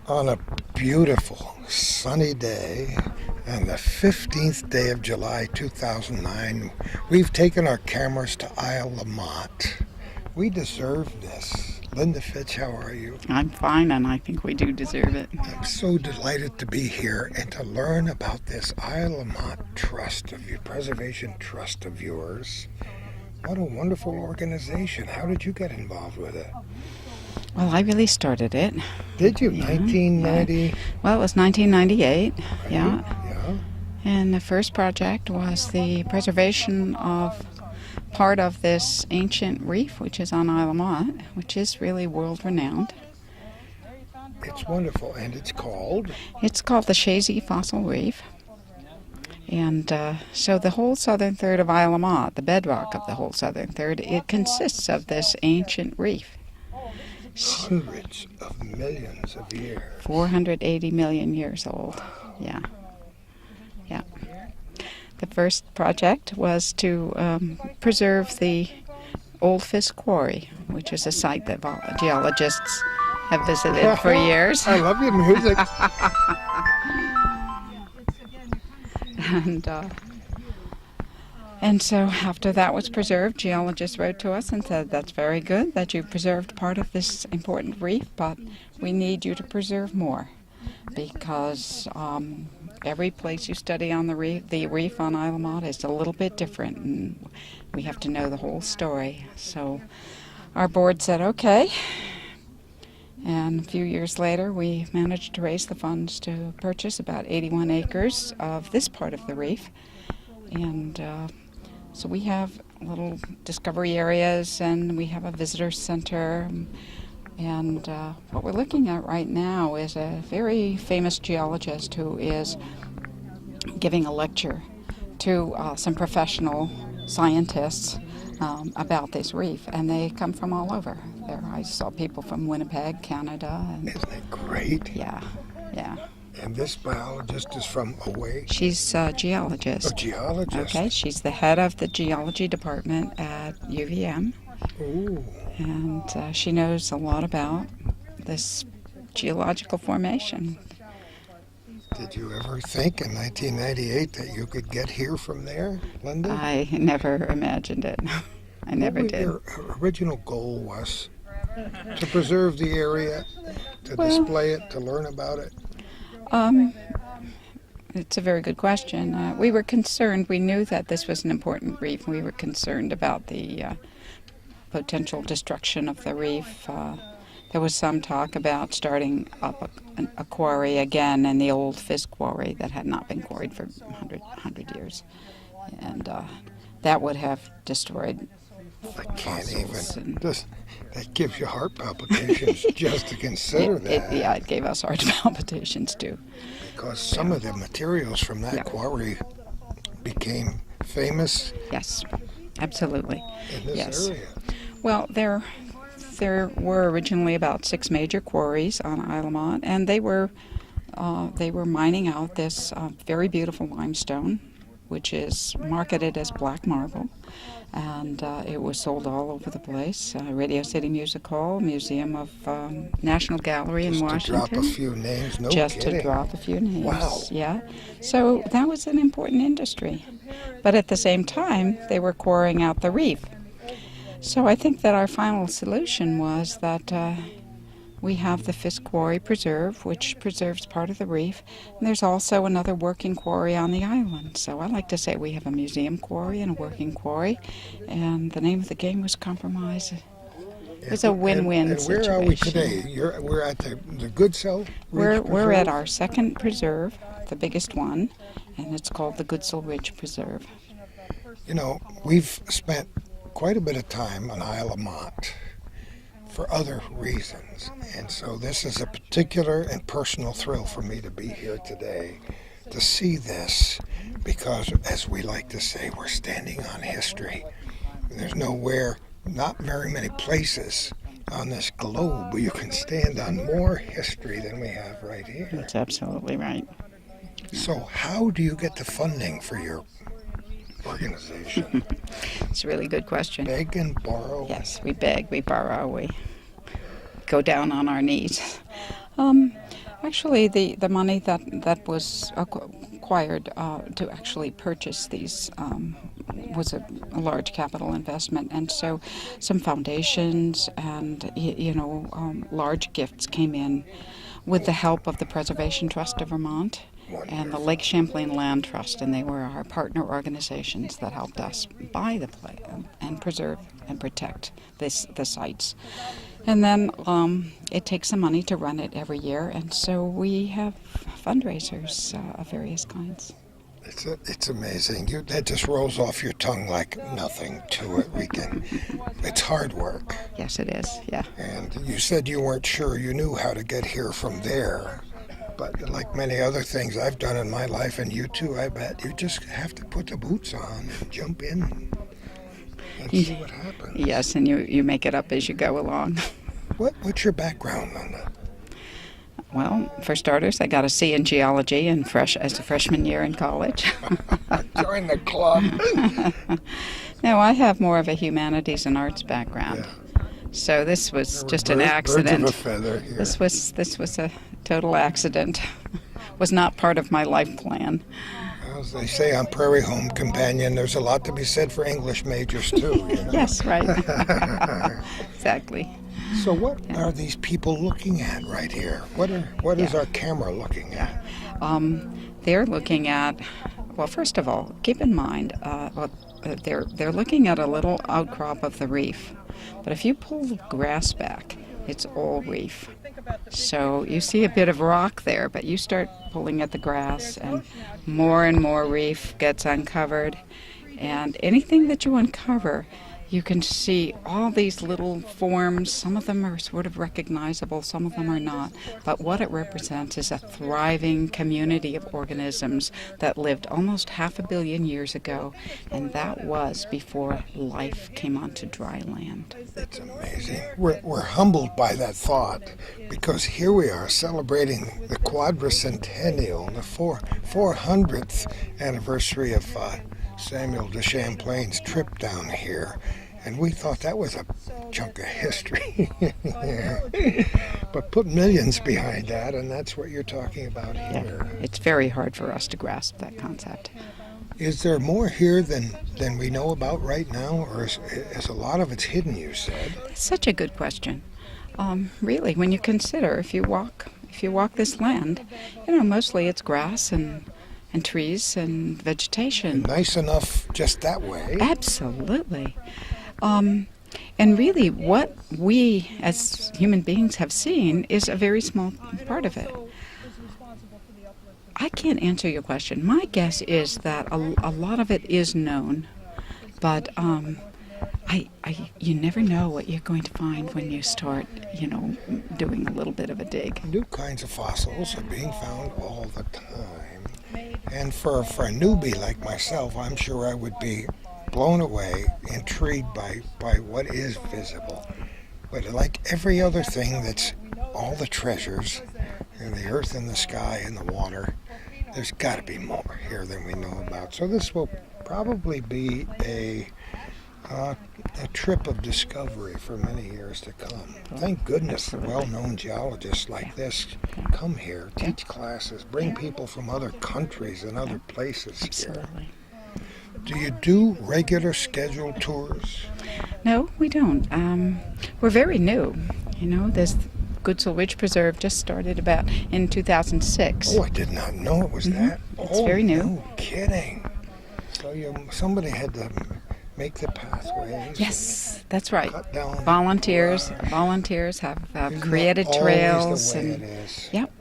On a beautiful sunny day, on the 15th day of July 2009, we've taken our cameras to Isle of Motte. We deserve this. Linda Fitch, how are you? I'm fine, and I think we do deserve it. I'm so delighted to be here and to learn about this Isle of Motte preservation trust of yours. What a wonderful organization. How did you get involved with it? Well, I really started it. Did you? Yeah, 1990? yeah. Well, it was 1998, Right? yeah. Yeah. And the first project was the preservation of part of this ancient reef, which is on Isle of Motte, which is really world-renowned. It's wonderful. And it's called? It's called the Shazy Fossil Reef. And so the whole southern third of Isle of Motte, the bedrock of the whole southern third, it consists of this ancient reef. Hundreds of millions of years. 480 million years old. Yeah. Yeah. The first project was to preserve the old Fisk Quarry, which is a site that geologists have visited for years. I love your music. And so after that was preserved, geologists wrote to us and said, that's very good that you preserved part of this important reef, but we need you to preserve more because every place you study on the reef on Isle of Motte is a little bit different, and we have to know the whole story. So our board said, okay. And a few years later, we managed to raise the funds to purchase about 81 acres of this part of the reef. And so we have little discovery areas, and we have a visitor center. And what we're looking at right now is a very famous geologist who is giving a lecture to some professional scientists about this reef, and they come from all over. I saw people from Winnipeg, Canada. And isn't it great? Yeah, yeah. And this biologist is from away? She's a geologist. A geologist? Okay, she's the head of the geology department at UVM. Ooh. And she knows a lot about this geological formation. Did you ever think in 1998 that you could get here from there, Linda? I never imagined it. I never did. Your original goal was to preserve the area, to display it, to learn about it? It's a very good question. We were concerned. We knew that this was an important reef. We were concerned about the potential destruction of the reef. There was some talk about starting up a quarry again in the old Fisk Quarry that had not been quarried for 100 years. And that would have destroyed I can't even. And That gives you heart palpitations just to consider that. it gave us heart palpitations too. Because some of the materials from that quarry became famous. Yes, absolutely. In this area. Well, there were originally about 6 major quarries on Isle of Motte, and they were mining out this very beautiful limestone, which is marketed as black marble, and it was sold all over the place. Radio City Music Hall, Museum of National Gallery in Washington. Just to drop a few names, no Just kidding. to drop a few names. Wow. Yeah. So that was an important industry. But at the same time, they were quarrying out the reef. So I think that our final solution was that we have the Fisk Quarry Preserve, which preserves part of the reef. And there's also another working quarry on the island. So I like to say we have a museum quarry and a working quarry. And the name of the game was compromise. It was a win-win situation. And where are we today? We're at the Goodsell Ridge We're at our second preserve, the biggest one, and it's called the Goodsell Ridge Preserve. You know, we've spent quite a bit of time on Isle of Motte for other reasons. And so this is a particular and personal thrill for me to be here today to see this because, as we like to say, we're standing on history. There's not very many places on this globe where you can stand on more history than we have right here. That's absolutely right. So how do you get the funding for your organization? It's a really good question. Beg and borrow? Yes, we beg, we borrow, we go down on our knees. Actually, the money that was acquired to actually purchase these was a large capital investment, and so some foundations and large gifts came in with the help of the Preservation Trust of Vermont and the Lake Champlain Land Trust, and they were our partner organizations that helped us buy the place and preserve and protect the sites. And then it takes some money to run it every year, and so we have fundraisers of various kinds. It's amazing. That just rolls off your tongue like nothing to it. It's hard work. Yes, it is, yeah. And you said you weren't sure you knew how to get here from there. But like many other things I've done in my life, and you too, I bet, you just have to put the boots on and jump in and see what happens. Yes, and you make it up as you go along. What's your background on that? Well, for starters, I got a C in geology as a freshman year in college. Join the club. No, I have more of a humanities and arts background. Yeah. So this was just an accident. Birds of a feather here. This was a total accident. Was not part of my life plan. As they say on Prairie Home Companion, there's a lot to be said for English majors too. You know? Yes, right. Exactly. So what are these people looking at right here? What is our camera looking at? They're looking at, well, first of all, keep in mind, they're looking at a little outcrop of the reef. But if you pull the grass back, it's all reef. So you see a bit of rock there, but you start pulling at the grass and more reef gets uncovered. And anything that you uncover, you can see all these little forms. Some of them are sort of recognizable, some of them are not. But what it represents is a thriving community of organisms that lived almost 500 million years ago, and that was before life came onto dry land. It's amazing. We're humbled by that thought, because here we are celebrating the quadricentennial, the 400th anniversary of Samuel de Champlain's trip down here, and we thought that was a chunk of history. But put millions behind that, and that's what you're talking about here. Yeah, it's very hard for us to grasp that concept. Is there more here than we know about right now, or is a lot of it's hidden, you said? That's such a good question. Really, when you consider, if you walk this land, mostly it's grass and trees and vegetation. Nice enough just that way. Absolutely. And really what we as human beings have seen is a very small part of it. I can't answer your question. My guess is that a lot of it is known, but you never know what you're going to find when you start, doing a little bit of a dig. New kinds of fossils are being found all the time. And for a newbie like myself, I'm sure I would be blown away, intrigued by what is visible. But like every other thing that's all the treasures, the earth and the sky and the water, there's got to be more here than we know about. So this will probably be a trip of discovery for many years to come. Thank goodness well-known geologists like this come here, teach classes, bring people from other countries and other places Absolutely. Here. Do you do regular scheduled tours? No, we don't. We're very new. This Goodsell Ridge Preserve just started about in 2006. Oh, I did not know it was that. It's very new. No kidding. So somebody had to make the pathways. Yes, that's right. Cut down Volunteers have created trails the way and it is? Yep.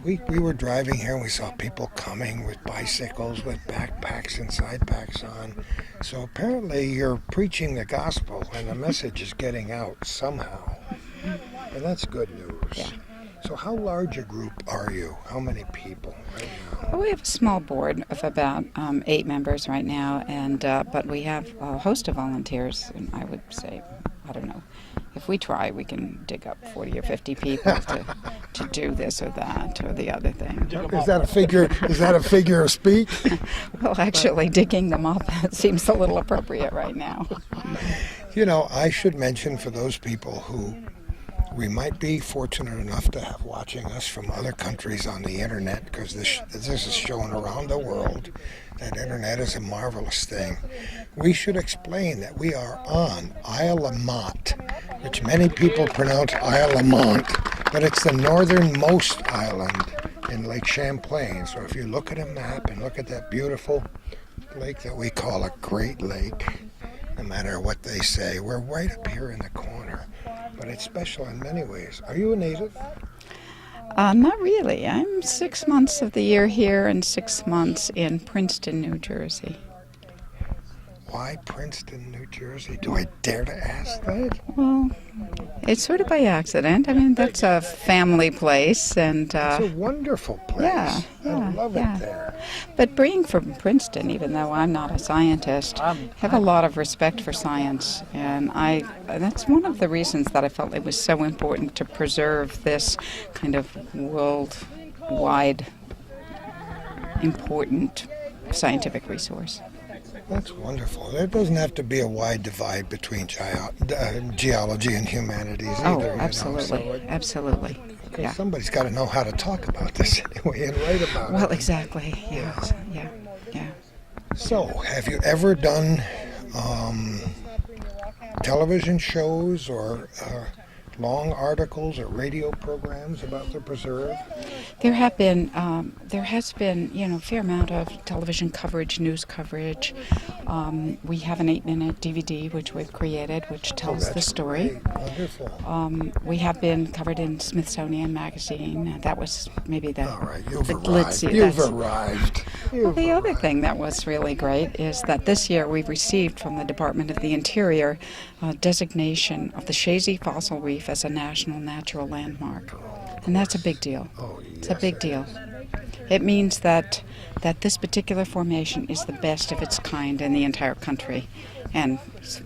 We were driving here and we saw people coming with bicycles with backpacks and side packs on. So apparently you're preaching the gospel and the message is getting out somehow. And that's good news. Yeah. So how large a group are you? How many people right now? Well, we have a small board of about 8 members right now, and but we have a host of volunteers, and I would say, I don't know, if we try, we can dig up 40 or 50 people to do this or that or the other thing. Is that a figure? Is that a figure of speech? Well, actually, digging them up seems a little appropriate right now. You know, I should mention for those people who we might be fortunate enough to have watching us from other countries on the internet, because this is shown around the world. That internet is a marvelous thing. We should explain that we are on Isle of Motte, which many people pronounce Isle of Mont, but it's the northernmost island in Lake Champlain. So if you look at a map and look at that beautiful lake that we call a Great Lake, no matter what they say, we're right up here in the corner. But it's special in many ways. Are you a native? Not really. I'm 6 months of the year here and 6 months in Princeton, New Jersey. Why Princeton, New Jersey? Do I dare to ask that? Well, it's sort of by accident. I mean, that's a family place, and It's a wonderful place. yeah, I love yeah. it there. But being from Princeton, even though I'm not a scientist, I have a lot of respect for science, and that's one of the reasons that I felt it was so important to preserve this kind of worldwide important scientific resource. That's wonderful. There doesn't have to be a wide divide between geology and humanities Oh, either. absolutely, absolutely. Okay, Yeah. somebody's got to know how to talk about this anyway and write about Well, it. exactly. Yeah, Yes. yeah. So, have you ever done television shows or long articles or radio programs about the preserve? There has been, a fair amount of television coverage, news coverage. We have an 8-minute DVD which we've created, which tells the That's story. great. Wonderful. We have been covered in Smithsonian Magazine. That was maybe the All right, you've the arrived. glitzy. You've that's- arrived. Well, the other thing that was really great is that this year we've received from the Department of the Interior designation of the Shazy Fossil Reef as a National Natural Landmark. And that's a big deal. Oh, It's a big deal. It means that this particular formation is the best of its kind in the entire country, and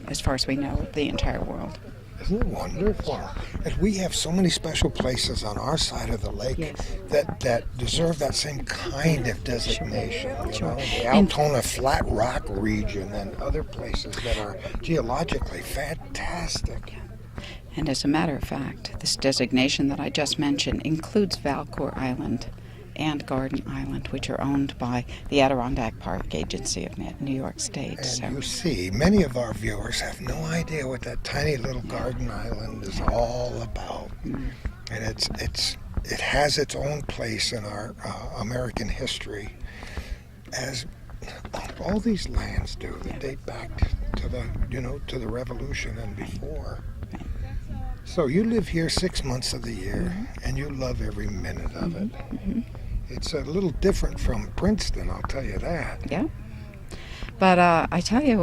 as far as we know, the entire world. Isn't it wonderful? And we have so many special places on our side of the lake Yes. that deserve that same kind of designation. You Sure. know, the And- Altona Flat Rock region and other places that are geologically fantastic. And as a matter of fact, this designation that I just mentioned includes Valcour Island and Garden Island, which are owned by the Adirondack Park Agency of New York State. And So, you see, many of our viewers have no idea what that tiny little garden island is all about. And it has its own place in our American history, as all these lands do that date back to the Revolution and before. So you live here 6 months of the year, and you love every minute of it. It's a little different from Princeton, I'll tell you that. yeah. But I tell you,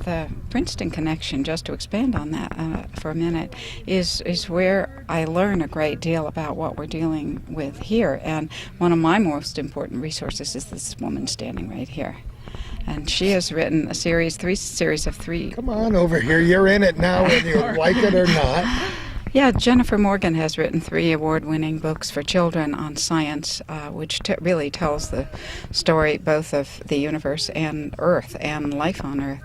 the Princeton connection, just to expand on that for a minute, is where I learn a great deal about what we're dealing with here. And one of my most important resources is this woman standing right here. And she has written a series of three. Come on over here, you're in it now, whether you like it or not. Yeah, Jennifer Morgan has written 3 award-winning books for children on science, which really tells the story both of the universe and Earth and life on Earth.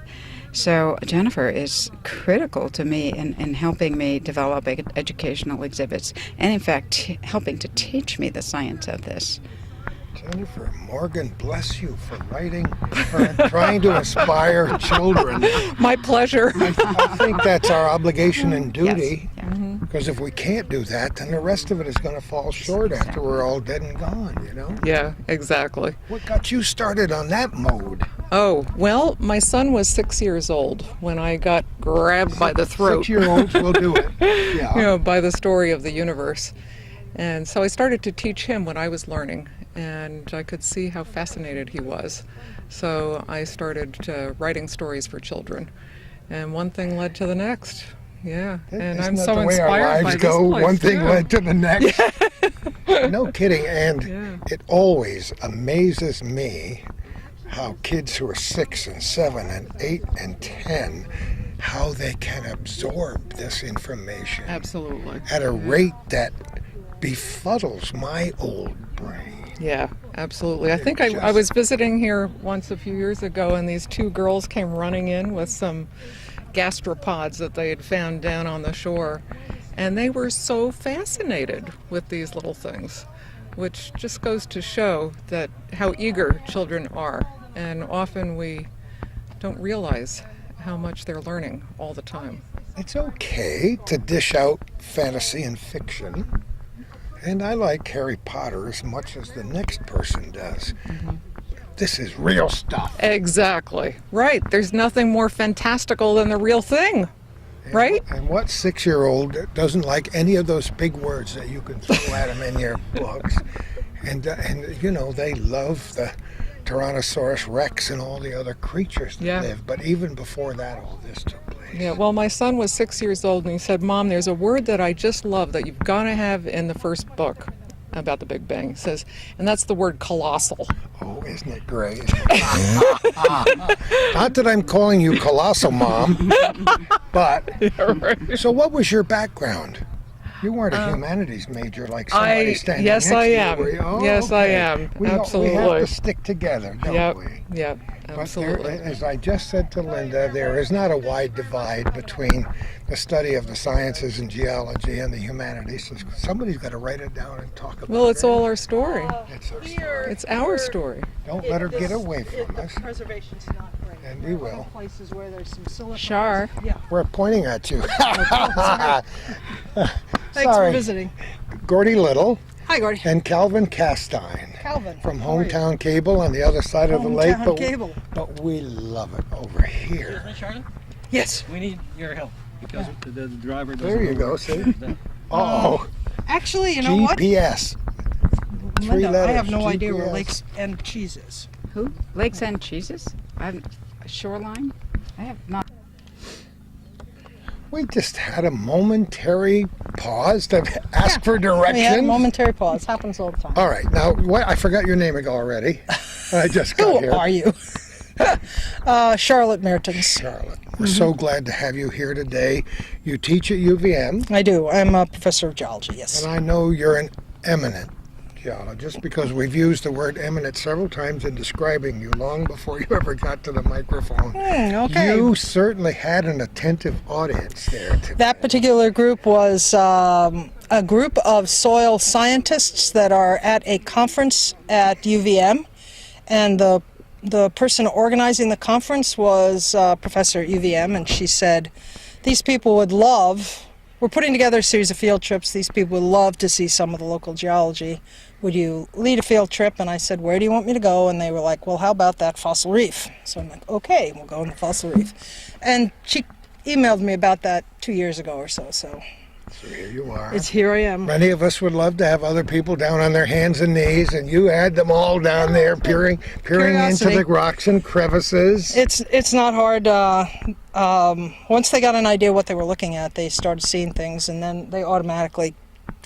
So Jennifer is critical to me in helping me develop educational exhibits and, in fact, helping to teach me the science of this. Jennifer Morgan, bless you for writing and trying to inspire children. My pleasure. I think that's our obligation and duty. Yes. Yeah. Because if we can't do that, then the rest of it is going to fall short after we're all dead and gone, you know? Yeah, exactly. What got you started on that mode? Oh, well, my son was 6 years old when I got grabbed by the throat. 6-year-olds will do it. Yeah. By the story of the universe. And so I started to teach him what I was learning, and I could see how fascinated he was. So I started writing stories for children, and one thing led to the next. Yeah, and Isn't I'm that so the way inspired our by lives this go? place. One thing Yeah. led to the next. No kidding. And Yeah. it always amazes me how kids who are 6 and 7 and 8 and 10 how they can absorb this information Absolutely. at a rate that befuddles my old brain. Yeah, absolutely. I think I was visiting here once a few years ago, and these two girls came running in with some gastropods that they had found down on the shore. And they were so fascinated with these little things, which just goes to show that how eager children are. And often we don't realize how much they're learning all the time. It's okay to dish out fantasy and fiction. And I like Harry Potter as much as the next person does. Mm-hmm. This is real stuff. Exactly. Right. There's nothing more fantastical than the real thing. Right? And what 6-year-old doesn't like any of those big words that you can throw at them in your books? And you know, they love the Tyrannosaurus Rex and all the other creatures that live. But even before that, all this took place. Yeah, well, my son was 6 years old, and he said, Mom, there's a word that I just love that you've got to have in the first book about the Big Bang. He says, and that's the word colossal. Oh, isn't it great? Not that I'm calling you colossal, Mom, but so what was your background? You weren't a humanities major like somebody standing yes, next I to you, am. were you? Oh, yes, okay. I am. Absolutely. We have to stick together, don't we? Yep, absolutely. But as I just said to Linda, there is not a wide divide between the study of the sciences and geology and the humanities. So somebody's got to write it down and talk about it. Well, it's all our story. It's our story. It's our story. Don't let her get away from us. Preservation's not great. And we will. Places where there's some silica. Sure. Yeah. We're pointing at you. Thanks Sorry. for visiting. Gordy Little Hi, Gordy. and Calvin Castine Calvin. from how are you? Hometown Cable on the other side of the lake. Hometown Cable. But we love it over here. Charlotte? Yes. We need your help because the driver doesn't There you know go, where see? it is. Oh, Actually, you know what? GPS. Three Linda, I have letters, no idea where GPS. Lakes and Cheese is. Who? Lakes and Cheeses? Shoreline? I have not. We just had a momentary pause to ask for directions. We had a momentary pause. Happens all the time. All right, now what? I forgot your name already. I just got Who here. are you? Charlotte Mertens. Charlotte, we're so glad to have you here today. You teach at UVM, I do. I'm a professor of geology, yes. and I know you're an eminent geologist because we've used the word eminent several times in describing you long before you ever got to the microphone. Okay. You certainly had an attentive audience there today. That particular group was a group of soil scientists that are at a conference at UVM, and the person organizing the conference was a professor at UVM, and she said, these people would love, we're putting together a series of field trips, these people would love to see some of the local geology. Would you lead a field trip? And I said, where do you want me to go? And they were like, well, how about that fossil reef? So I'm like, okay, we'll go in the fossil reef. And she emailed me about that 2 years ago or so. So here you are. it's here I am. Many of us would love to have other people down on their hands and knees, and you had them all down there peering into Curiosity. the rocks and crevices. It's not hard. Once they got an idea what they were looking at, they started seeing things, and then they automatically,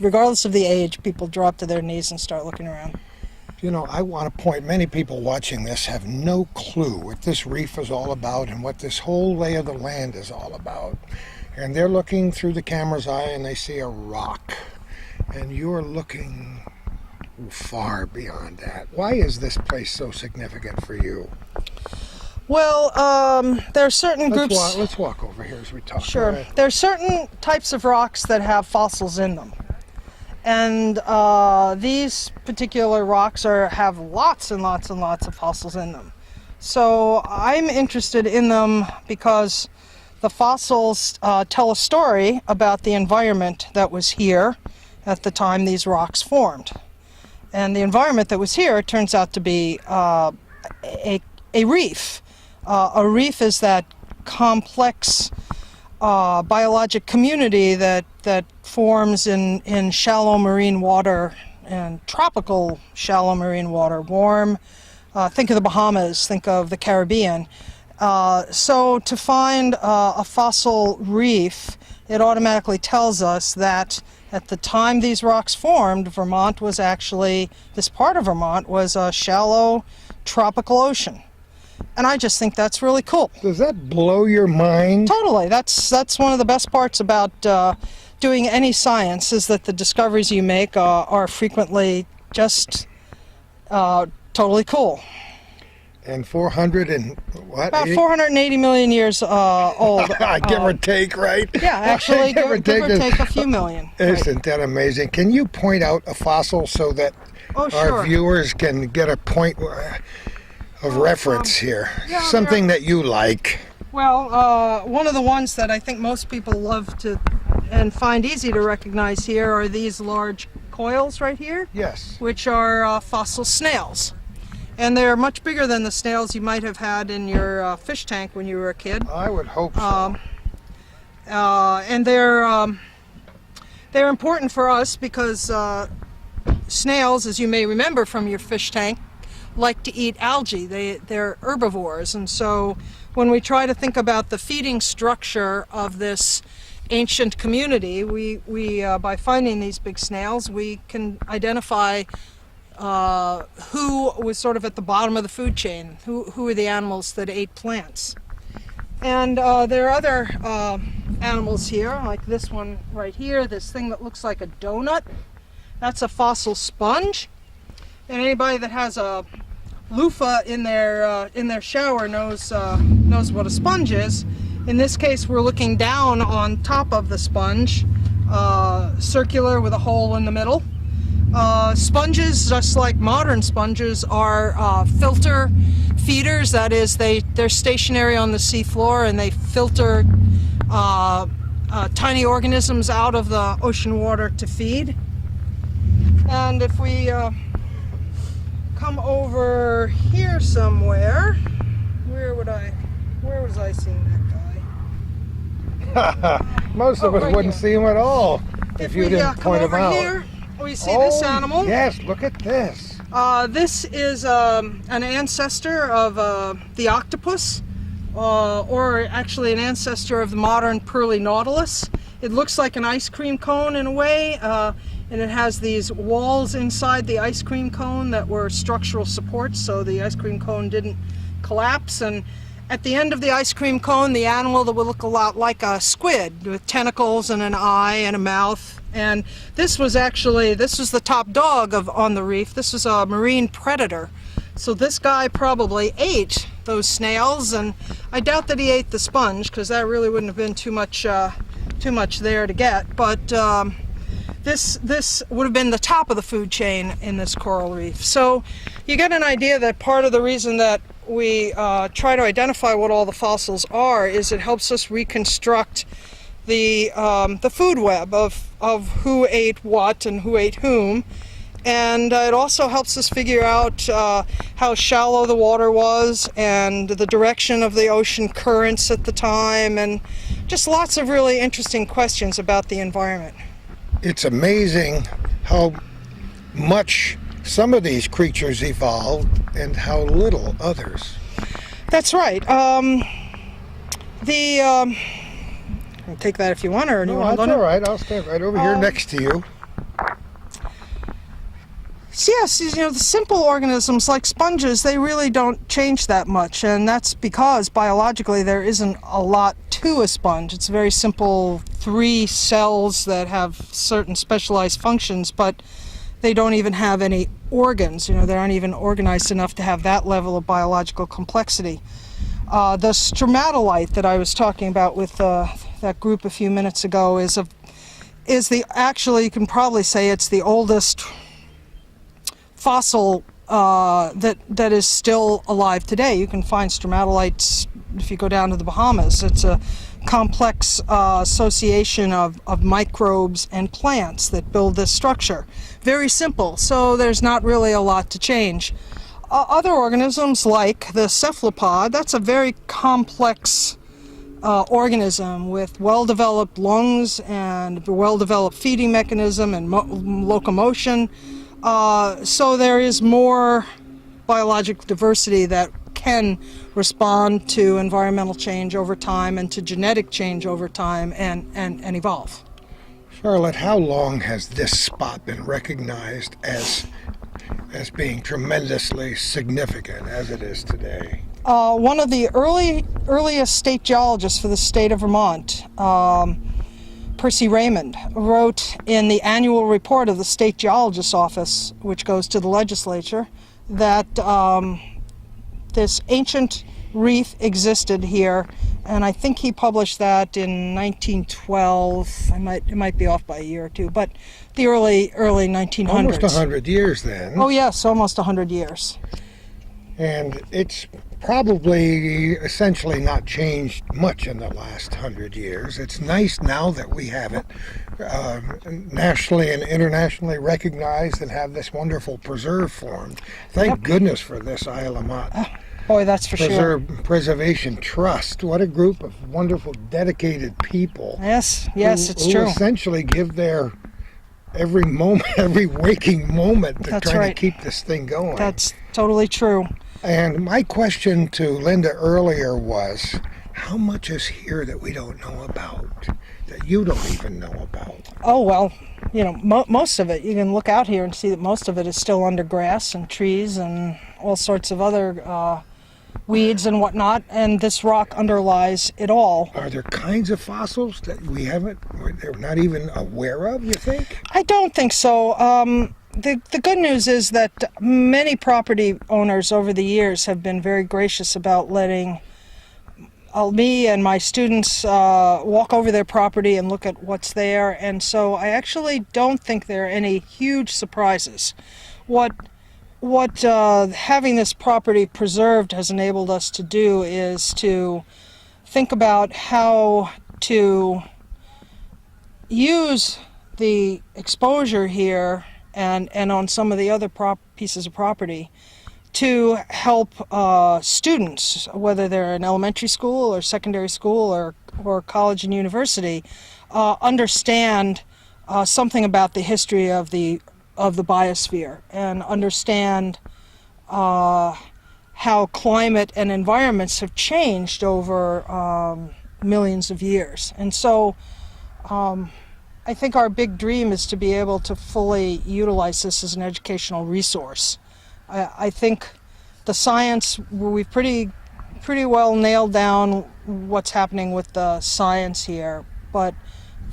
regardless of the age, people drop to their knees and start looking around. You know, I want to point, many people watching this have no clue what this reef is all about and what this whole lay of the land is all about. And they're looking through the camera's eye and they see a rock. And you're looking far beyond that. Why is this place so significant for you? Well, there are certain groups. Let's walk over here as we talk. Sure. Go ahead. There are certain types of rocks that have fossils in them. And these particular rocks have lots and lots and lots of fossils in them. So I'm interested in them because the fossils tell a story about the environment that was here at the time these rocks formed. And the environment that was here turns out to be a reef. A reef is that complex biologic community that forms in shallow marine water and tropical shallow marine water, warm. Think of the Bahamas, think of the Caribbean. So to find a fossil reef, it automatically tells us that at the time these rocks formed, Vermont was actually, this part of Vermont was a shallow tropical ocean. And I just think that's really cool. Does that blow your mind? Totally. That's one of the best parts about doing any science, is that the discoveries you make are frequently just totally cool. And 400 and what? About 480 million years old. Give or take, right? Yeah, actually, give or take a few million. Isn't that amazing? Can you point out a fossil so that Oh, sure. our viewers can get a point of reference here? yeah, Something that you like. Well, one of the ones that I think most people love to and find easy to recognize here are these large coils right here, Yes. which are fossil snails. And they're much bigger than the snails you might have had in your fish tank when you were a kid. I would hope so. And they're important for us because snails, as you may remember from your fish tank, like to eat algae. They're herbivores, and so when we try to think about the feeding structure of this ancient community, we by finding these big snails, we can identify who was sort of at the bottom of the food chain, who are the animals that ate plants. And there are other animals here, like this one right here, this thing that looks like a donut. That's a fossil sponge. And anybody that has a loofah in their shower knows what a sponge is. In this case, we're looking down on top of the sponge, circular with a hole in the middle. Sponges, just like modern sponges, are filter feeders. That is, they're stationary on the seafloor and they filter tiny organisms out of the ocean water to feed. And if we come over here somewhere, where was I seeing that guy? Most of us right wouldn't here. see him at all if you didn't come point him over out. here, we see this animal. Yes, look at this. This is an ancestor of the octopus, or actually an ancestor of the modern pearly nautilus. It looks like an ice cream cone in a way, and it has these walls inside the ice cream cone that were structural supports, so the ice cream cone didn't collapse. And at the end of the ice cream cone, the animal that would look a lot like a squid with tentacles and an eye and a mouth. And this was the top dog on the reef. This was a marine predator. So this guy probably ate those snails, and I doubt that he ate the sponge because that really wouldn't have been too much there to get. But this would have been the top of the food chain in this coral reef. So you get an idea that part of the reason that we try to identify what all the fossils are is it helps us reconstruct the food web of who ate what and who ate whom. And it also helps us figure out how shallow the water was and the direction of the ocean currents at the time, and just lots of really interesting questions about the environment. It's amazing how much some of these creatures evolved and how little others. That's right. I'll take that if you want, or do you No, want that's to? all right. I'll stand right over here next to you. Yes, the simple organisms like sponges, they really don't change that much, and that's because biologically there isn't a lot to a sponge. It's very simple 3 cells that have certain specialized functions, but they don't even have any organs. They aren't even organized enough to have that level of biological complexity. The stromatolite that I was talking about with that group a few minutes ago actually you can probably say it's the oldest fossil that is still alive today. You can find stromatolites if you go down to the Bahamas. It's a complex association of microbes and plants that build this structure. Very simple, so there's not really a lot to change. Other organisms like the cephalopod, that's a very complex organism with well-developed lungs and well-developed feeding mechanism and locomotion. So there is more biological diversity that can respond to environmental change over time and to genetic change over time and evolve. Charlotte, how long has this spot been recognized as being tremendously significant as it is today? One of the earliest state geologists for the state of Vermont, Percy Raymond, wrote in the annual report of the state geologist's office, which goes to the legislature, that this ancient reef existed here, and I think he published that in 1912. It might be off by a year or two, but the early 1900s. Almost 100 years then. Oh yes, almost 100 years. And it's probably essentially not changed much in the last 100 years. It's nice now that we have it nationally and internationally recognized and have this wonderful preserve formed. Thank goodness for this Isle of Motte Boy, that's for sure. Preservation Trust. What a group of wonderful, dedicated people. Yes, it's who true. essentially give their every moment, every waking moment to That's try right. to keep this thing going. That's totally true. And my question to Linda earlier was, how much is here that we don't know about, that you don't even know about? Oh, well, most of it, you can look out here and see that most of it is still under grass and trees and all sorts of other weeds and whatnot, and this rock underlies it all. Are there kinds of fossils that we're not even aware of, you think? I don't think so. The good news is that many property owners over the years have been very gracious about letting me and my students walk over their property and look at what's there, and so I actually don't think there are any huge surprises. What having this property preserved has enabled us to do is to think about how to use the exposure here and on some of the other pieces of property to help students, whether they're in elementary school or secondary school or college and university, understand something about the history of the biosphere and understand how climate and environments have changed over millions of years. And so I think our big dream is to be able to fully utilize this as an educational resource. I think the science, we've pretty well nailed down what's happening with the science here, but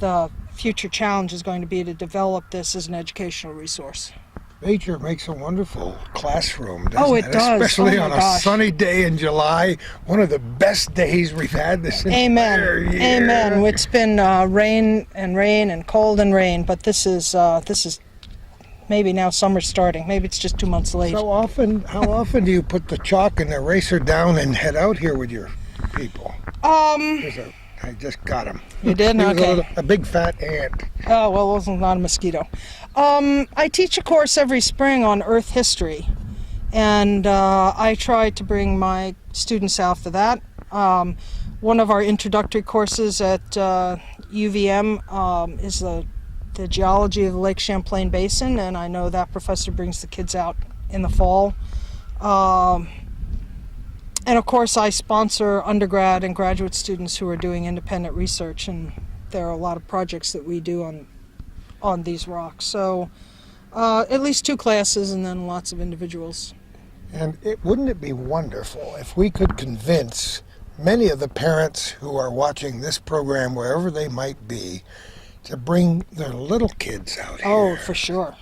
the future challenge is going to be to develop this as an educational resource. Nature makes a wonderful classroom, doesn't It does. Especially Oh, my on a gosh. sunny day in July, one of the best days we've had this entire year. Amen. It's been rain and cold and rain, but this is maybe now summer's starting. Maybe it's just 2 months late. How often do you put the chalk and the eraser down and head out here with your people? I just got him. You did? He was Okay. a big fat ant. Oh, well, it was not a mosquito. I teach a course every spring on Earth history, and I try to bring my students out for that. One of our introductory courses at UVM is the geology of the Lake Champlain Basin, and I know that professor brings the kids out in the fall. And of course, I sponsor undergrad and graduate students who are doing independent research, and there are a lot of projects that we do on these rocks. So at least 2 classes and then lots of individuals. And wouldn't it be wonderful if we could convince many of the parents who are watching this program, wherever they might be, to bring their little kids out here? Oh, for sure.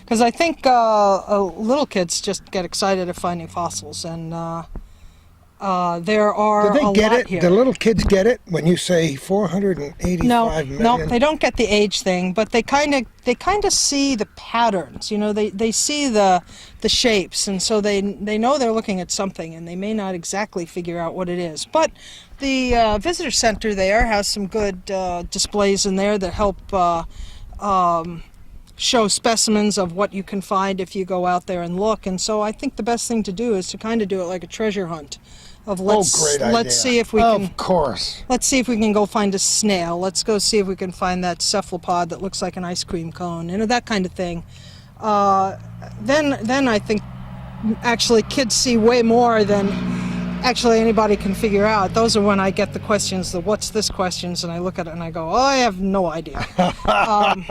Because I think little kids just get excited at finding fossils, and there are Do they a get lot it? here. Do little kids get it when you say 485 million? No, they don't get the age thing, but they kind of see the patterns. They see the shapes, and so they know they're looking at something, and they may not exactly figure out what it is. But the visitor center there has some good displays in there that help show specimens of what you can find if you go out there and look. And so I think the best thing to do is to kind of do it like a treasure hunt. Great idea. Let's see if we can. Of course. Let's see if we can go find a snail. Let's go see if we can find that cephalopod that looks like an ice cream cone. That kind of thing. Then I think actually kids see way more than actually anybody can figure out. Those are when I get the questions, the "what's this" questions, and I look at it and I go, "Oh, I have no idea." I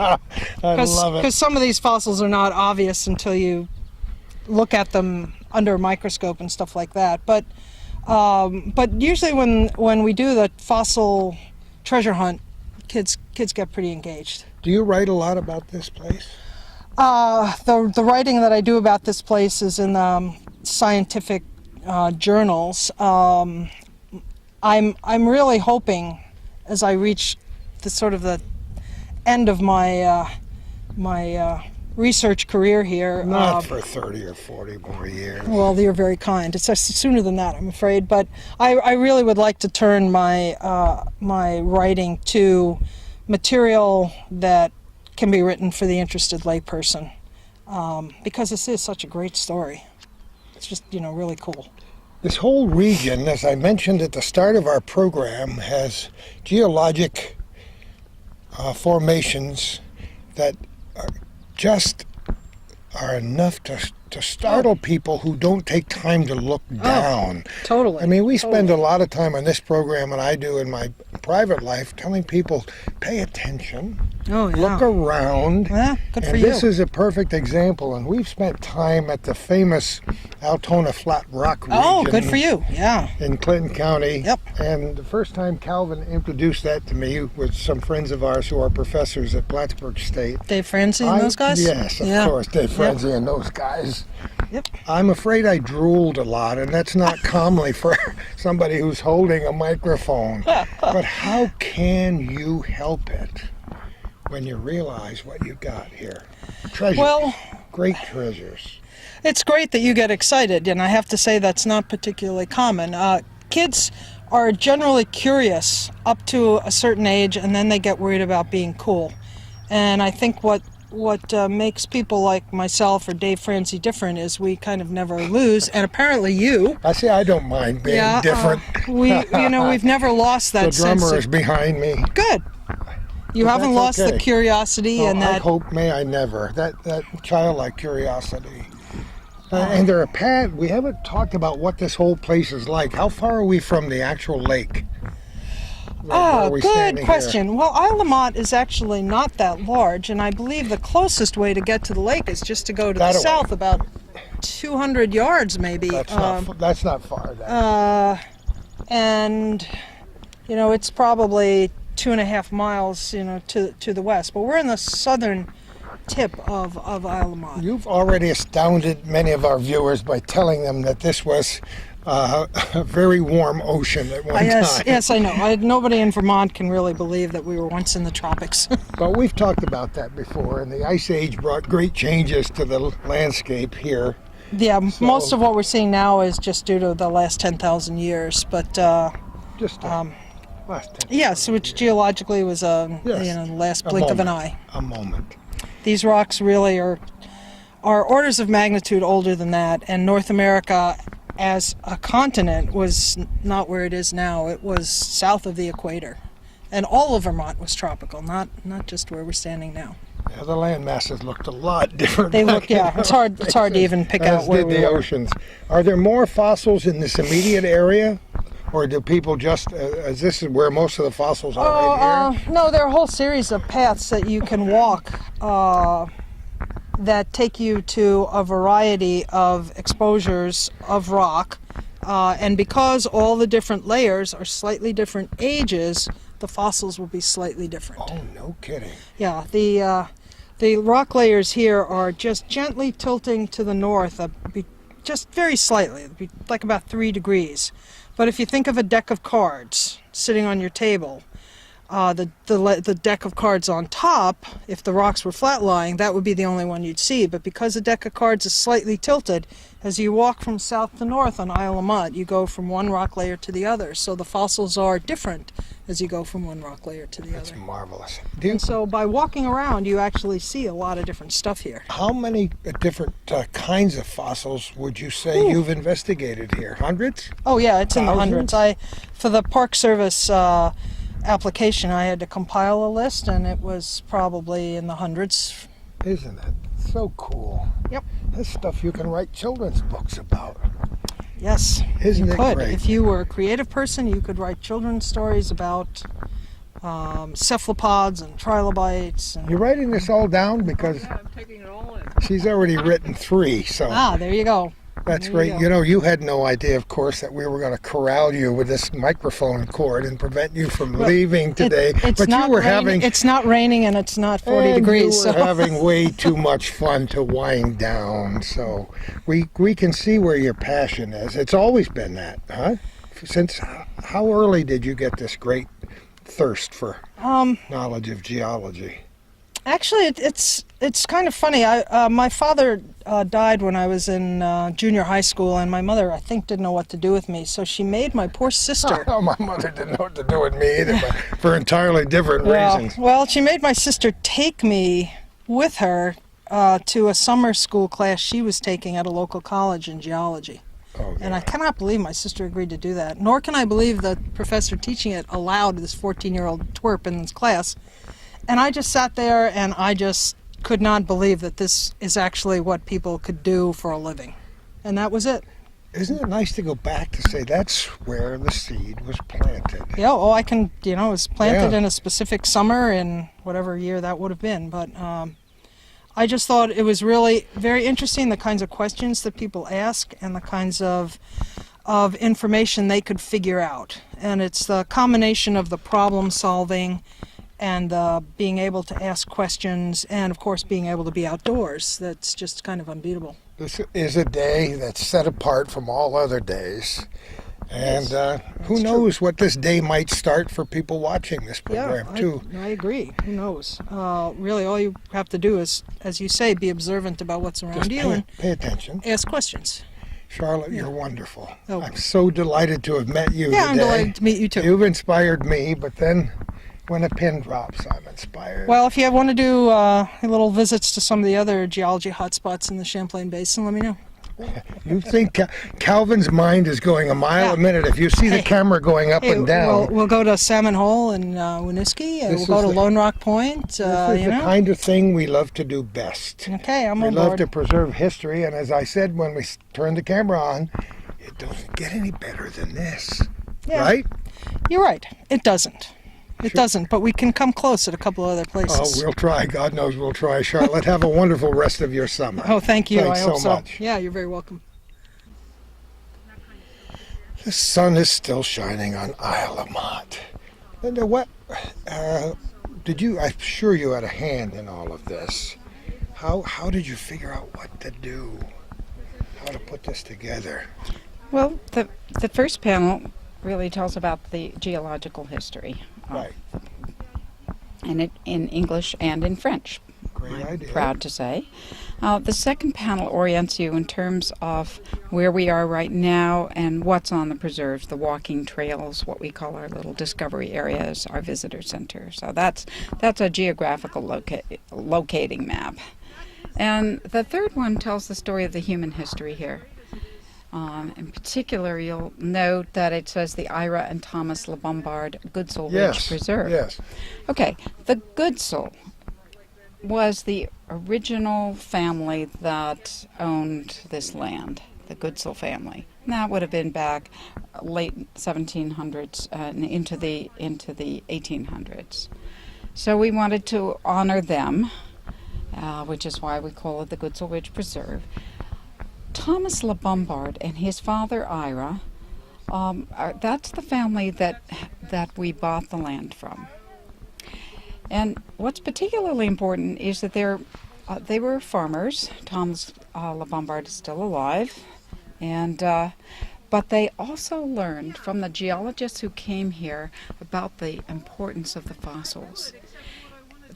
love it. Because some of these fossils are not obvious until you look at them under a microscope and stuff like that. But usually when we do the fossil treasure hunt, kids get pretty engaged. Do you write a lot about this place? The writing that I do about this place is in scientific journals. I'm really hoping, as I reach the end of my research career here. Not for 30 or 40 more years. Well, you're very kind. It's sooner than that, I'm afraid. But I really would like to turn my my writing to material that can be written for the interested layperson, because this is such a great story. It's just, really cool. This whole region, as I mentioned at the start of our program, has geologic formations that are enough to startle people who don't take time to look down. Totally. I mean, we spend a lot of time on this program, and I do in my private life, telling people, pay attention, look around. Yeah, good for and you. this is a perfect example, and we've spent time at the famous Altona Flat Rock region. Oh, good for you. Yeah. In Clinton County. Yep. And the first time Calvin introduced that to me with some friends of ours who are professors at Plattsburgh State. Dave Francie and those guys? Yes, of course, Dave Francie and those guys. Yep. I'm afraid I drooled a lot, and that's not commonly for somebody who's holding a microphone. But how can you help it when you realize what you got here? Treasures. Well, great treasures. it's great that you get excited, and I have to say that's not particularly common. Kids are generally curious up to a certain age, and then they get worried about being cool. And I think what makes people like myself or Dave Francie different is we kind of never lose, and apparently you. I say I don't mind being different. We've never lost that The sense. drummer is behind me. Good. You But haven't that's lost the okay. curiosity Oh, and I that. hope, may I never. That childlike curiosity. And there are we haven't talked about what this whole place is like. How far are we from the actual lake? Where are we Good standing question. here? Well, Isle of Motte is actually not that large, and I believe the closest way to get to the lake is just to go to the That away. south, about 200 yards maybe. That's not far. And it's probably 2.5 miles, to the west. But we're in the southern tip of Isle of Motte. You've already astounded many of our viewers by telling them that this was a very warm ocean at one time. Yes, I know. Nobody in Vermont can really believe that we were once in the tropics. But we've talked about that before, and the Ice Age brought great changes to the landscape here. Yeah, most of what we're seeing now is just due to the last 10,000 years. But Just last 10. yes, which geologically was the last blink of an eye. A moment. These rocks really are orders of magnitude older than that, and North America as a continent was not where it is now. It was south of the equator, and all of Vermont was tropical, not just where we're standing now. Yeah, the land masses looked a lot different. They back look, yeah, then. it's hard to even pick out As where did we the were. oceans. Are there more fossils in this immediate area, or do people just, as this is where most of the fossils are right here? No, there are a whole series of paths that you can walk that take you to a variety of exposures of rock. And because all the different layers are slightly different ages, the fossils will be slightly different. Oh, no kidding. Yeah, the rock layers here are just gently tilting to the north, just very slightly, like about 3 degrees. But if you think of a deck of cards sitting on your table, the deck of cards on top, if the rocks were flat-lying, that would be the only one you'd see. But because the deck of cards is slightly tilted, as you walk from south to north on Isle of Motte, you go from one rock layer to the other. So the fossils are different as you go from one rock layer to the That's other. marvelous. And so by walking around, you actually see a lot of different stuff here. How many different kinds of fossils would you say you've investigated here? Hundreds? Oh yeah, it's in the Thousands? hundreds. For the Park Service application, I had to compile a list, and it was probably in the hundreds. Isn't it? So cool. Yep. This stuff you can write children's books about. Yes, Isn't you it could. great? If you were a creative person, you could write children's stories about cephalopods and trilobites. And, You're writing this all down because I'm taking it all in. she's already written 3, so there you go. That's There you great. go. You know, you had no idea, of course, that we were going to corral you with this microphone cord and prevent you from leaving today. It's But not you were raining, having It's not raining and it's not 40 and degrees. you were So having way too much fun to wind down. So we can see where your passion is. It's always been that, huh? Since how early did you get this great thirst for knowledge of geology? actually, it's kind of funny. My father died when I was in junior high school, and my mother, I think, didn't know what to do with me. So she made my poor sister. Oh, my mother didn't know what to do with me either, but for entirely different reasons. Well, she made my sister take me with her to a summer school class she was taking at a local college in geology. Oh, And I cannot believe my sister agreed to do that. Nor can I believe the professor teaching it allowed this 14-year-old twerp in this class. And I just sat there and I just could not believe that this is actually what people could do for a living. And that was it. Isn't it nice to go back to say that's where the seed was planted? Yeah, oh, I can, it was planted Yeah. in a specific summer in whatever year that would have been. But I just thought it was really very interesting, the kinds of questions that people ask and the kinds of information they could figure out. And it's the combination of the problem solving and being able to ask questions and, of course, being able to be outdoors. That's just kind of unbeatable. This is a day that's set apart from all other days. And who true. knows what this day might start for people watching this program, too. I agree. Who knows? Really, all you have to do is, as you say, be observant about what's around Just you and pay attention. ask questions. Charlotte, you're wonderful. Oh. I'm so delighted to have met you Yeah, today. I'm delighted to meet you too. You've inspired me, but then when a pin drops, I'm inspired. Well, if you want to do little visits to some of the other geology hotspots in the Champlain Basin, let me know. You think Calvin's mind is going a mile Yeah. a minute. If you see the Hey. camera going up and down, We'll go to Salmon Hole in Winooski, and This we'll go is to the- Lone Rock Point. this is You the know. kind of thing we love to do best. Okay, I'm We on love board. to preserve history, and as I said when we turned the camera on, it doesn't get any better than this, Yeah. right? You're right. It doesn't. It doesn't, but we can come close at a couple of other Oh, places. we'll try. God knows we'll try. Charlotte, have a wonderful rest of your summer. Oh, thank you. Thanks I hope so so. much. Yeah, you're very welcome. The sun is still shining on Isle of Motte. Linda, what did you? I'm sure you had a hand in all of this. How did you figure out what to do? How to put this together? Well, the first panel really tells about the geological history, Right. and it in English and in French. Great I'm idea. proud to say. The second panel orients you in terms of where we are right now and what's on the preserves, the walking trails, what we call our little discovery areas, our visitor center. So that's a geographical locating map. And the third one tells the story of the human history here. In particular, you'll note that it says the Ira and Thomas Le Bombard Goodsell Ridge Yes. Preserve. Yes. Okay, the Goodsell was the original family that owned this land, the Goodsell family. And that would have been back late 1700s and into the 1800s. So we wanted to honor them, which is why we call it the Goodsell Ridge Preserve. Thomas Le Bombard and his father Ira, that's the family that we bought the land from. And what's particularly important is that they were farmers. Thomas Le Bombard is still alive, and but they also learned from the geologists who came here about the importance of the fossils.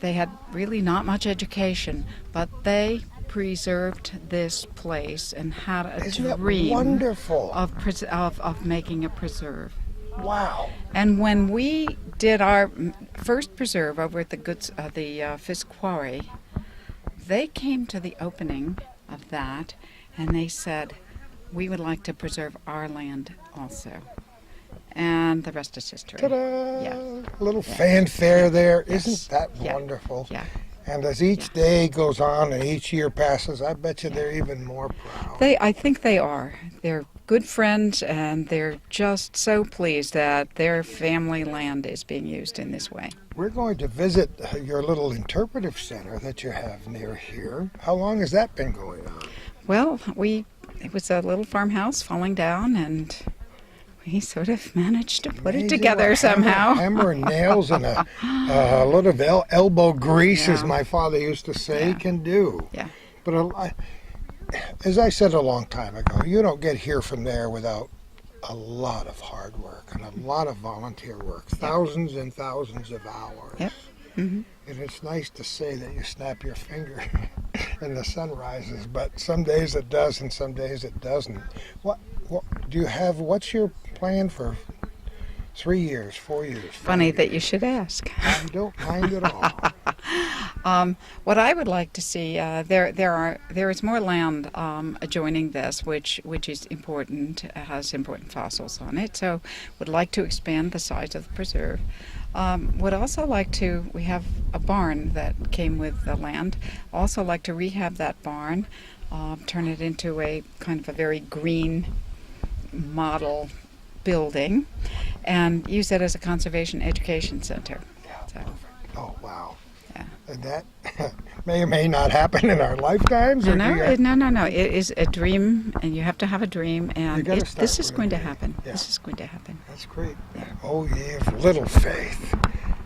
They had really not much education, but they preserved this place and had a Isn't that dream wonderful? of making a preserve. Wow. And when we did our first preserve over at the Fisk Quarry, they came to the opening of that and they said, we would like to preserve our land also. And the rest is history. Ta-da! Yeah. A little fanfare there. Yes. Isn't that Yeah. wonderful? Yeah. And as each day goes on and each year passes, I bet you they're even more proud. I think they are. They're good friends, and they're just so pleased that their family land is being used in this way. We're going to visit your little interpretive center that you have near here. How long has that been going on? Well, we it was a little farmhouse falling down, and we sort of managed to put it Amazing together what somehow. Hammer and nails and a lot of elbow grease, as Yeah. my father used to say, Yeah. can do. Yeah. But as I said a long time ago, you don't get here from there without a lot of hard work and a lot of volunteer work, thousands and thousands of hours. Yep. Mhm. And it's nice to say that you snap your finger and the sun rises, but some days it does and some days it doesn't. What do you have? What's your plan for 3 years, 4 years? Funny that you should ask. I don't mind at all. What I would like to see, there is more land adjoining this, which is important, has important fossils on it. So, would like to expand the size of the preserve. Would also like to. We have a barn that came with the land. Also like to rehab that barn, turn it into a kind of a very green model building, and use it as a conservation education center. So, Oh, wow. yeah. And that may or may not happen in our lifetimes. Or do you- No. It is a dream, and you have to have a dream, and gotta this start is with a going to dream. happen. Yeah. This is going to happen. That's great. Oh, ye of little faith.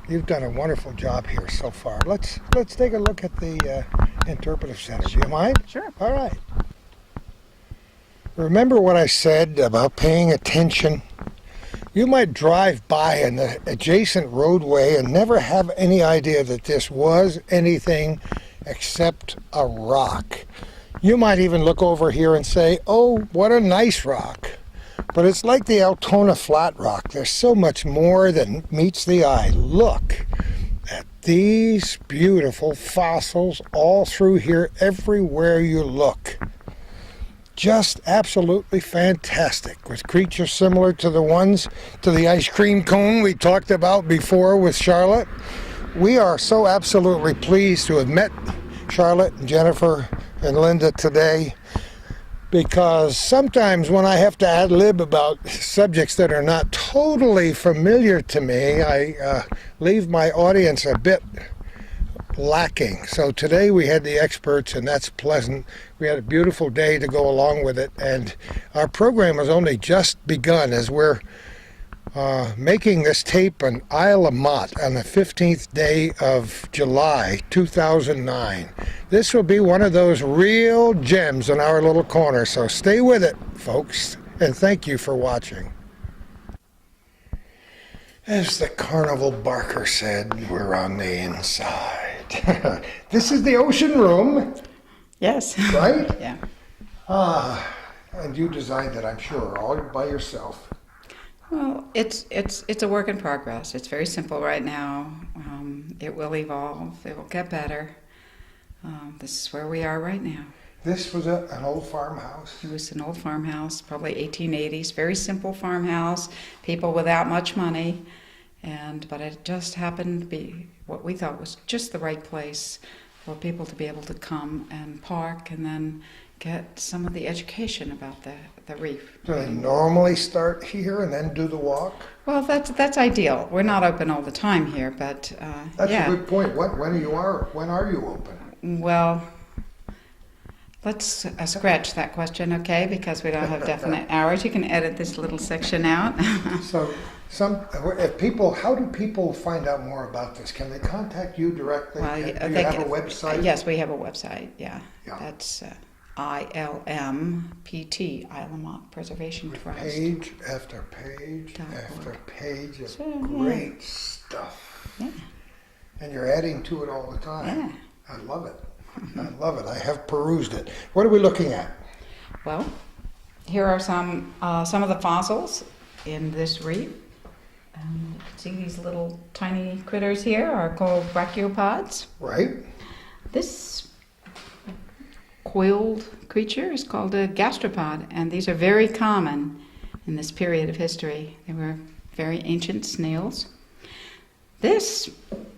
You've done a wonderful job here so far. Let's take a look at the interpretive center. Do you mind? Sure. All right. Remember what I said about paying attention? You might drive by an adjacent roadway and never have any idea that this was anything except a rock. You might even look over here and say, oh, what a nice rock. But it's like the Altona Flat Rock. There's so much more than meets the eye. Look at these beautiful fossils all through here, everywhere you look. Just absolutely fantastic, with creatures similar to the ones to the ice cream cone we talked about before with Charlotte. We are so absolutely pleased to have met Charlotte and Jennifer and Linda today, because sometimes when I have to ad lib about subjects that are not totally familiar to me, I leave my audience a bit lacking. So today we had the experts, and that's pleasant. We had a beautiful day to go along with it, and our program has only just begun as we're making this tape on Isle of Motte on the 15th day of July 2009. This will be one of those real gems in our little corner, so stay with it, folks, and thank you for watching. As the carnival barker said, we're on the inside. This is the ocean room, Yes. right? Yeah. And you designed it, I'm sure, all by yourself. Well, it's a work in progress. It's very simple right now. It will evolve. It will get better. This is where we are right now. This was an old farmhouse. It was an old farmhouse, probably 1880s. Very simple farmhouse. People without much money, but it just happened to be what we thought was just the right place for people to be able to come and park and then get some of the education about the reef. Do they normally start here and then do the walk? Well, that's ideal. We're not open all the time here, but That's yeah. a good point. When are you open? Well, let's scratch that question, okay? Because we don't have definite hours. You can edit this little section out. So, how do people find out more about this? Can they contact you directly? Well, Do you they have a can- website? Yes, we have a website. Yeah, Yeah. that's ILMPT, Isle of Motte Preservation Trust. Page after page .org. after page of Sure, yeah. great stuff. Yeah. And you're adding to it all the time. Yeah. I love it. I love it. I have perused it. What are we looking at? Well, here are some of the fossils in this reef. You can see these little tiny critters here are called brachiopods. Right? This coiled creature is called a gastropod, and these are very common in this period of history. They were very ancient snails. This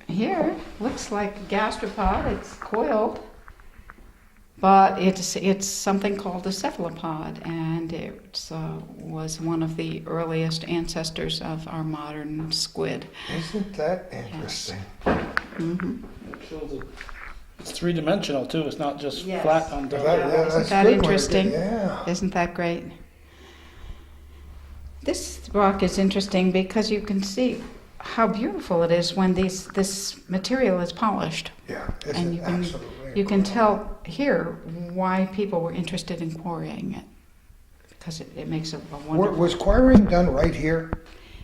here looks like a gastropod. It's coiled, but it's something called a cephalopod, and it was one of the earliest ancestors of our modern squid. Isn't that interesting? It shows It's three-dimensional too. It's not just Yes. flat on That- top. yeah, Isn't that's that good when it interesting? get- Yeah. Isn't that great? This rock is interesting because you can see how beautiful it is when this material is polished. Yeah, And it's absolutely. You can incredible. tell here why people were interested in quarrying it, because it makes a wonderful... Was quarrying done right here?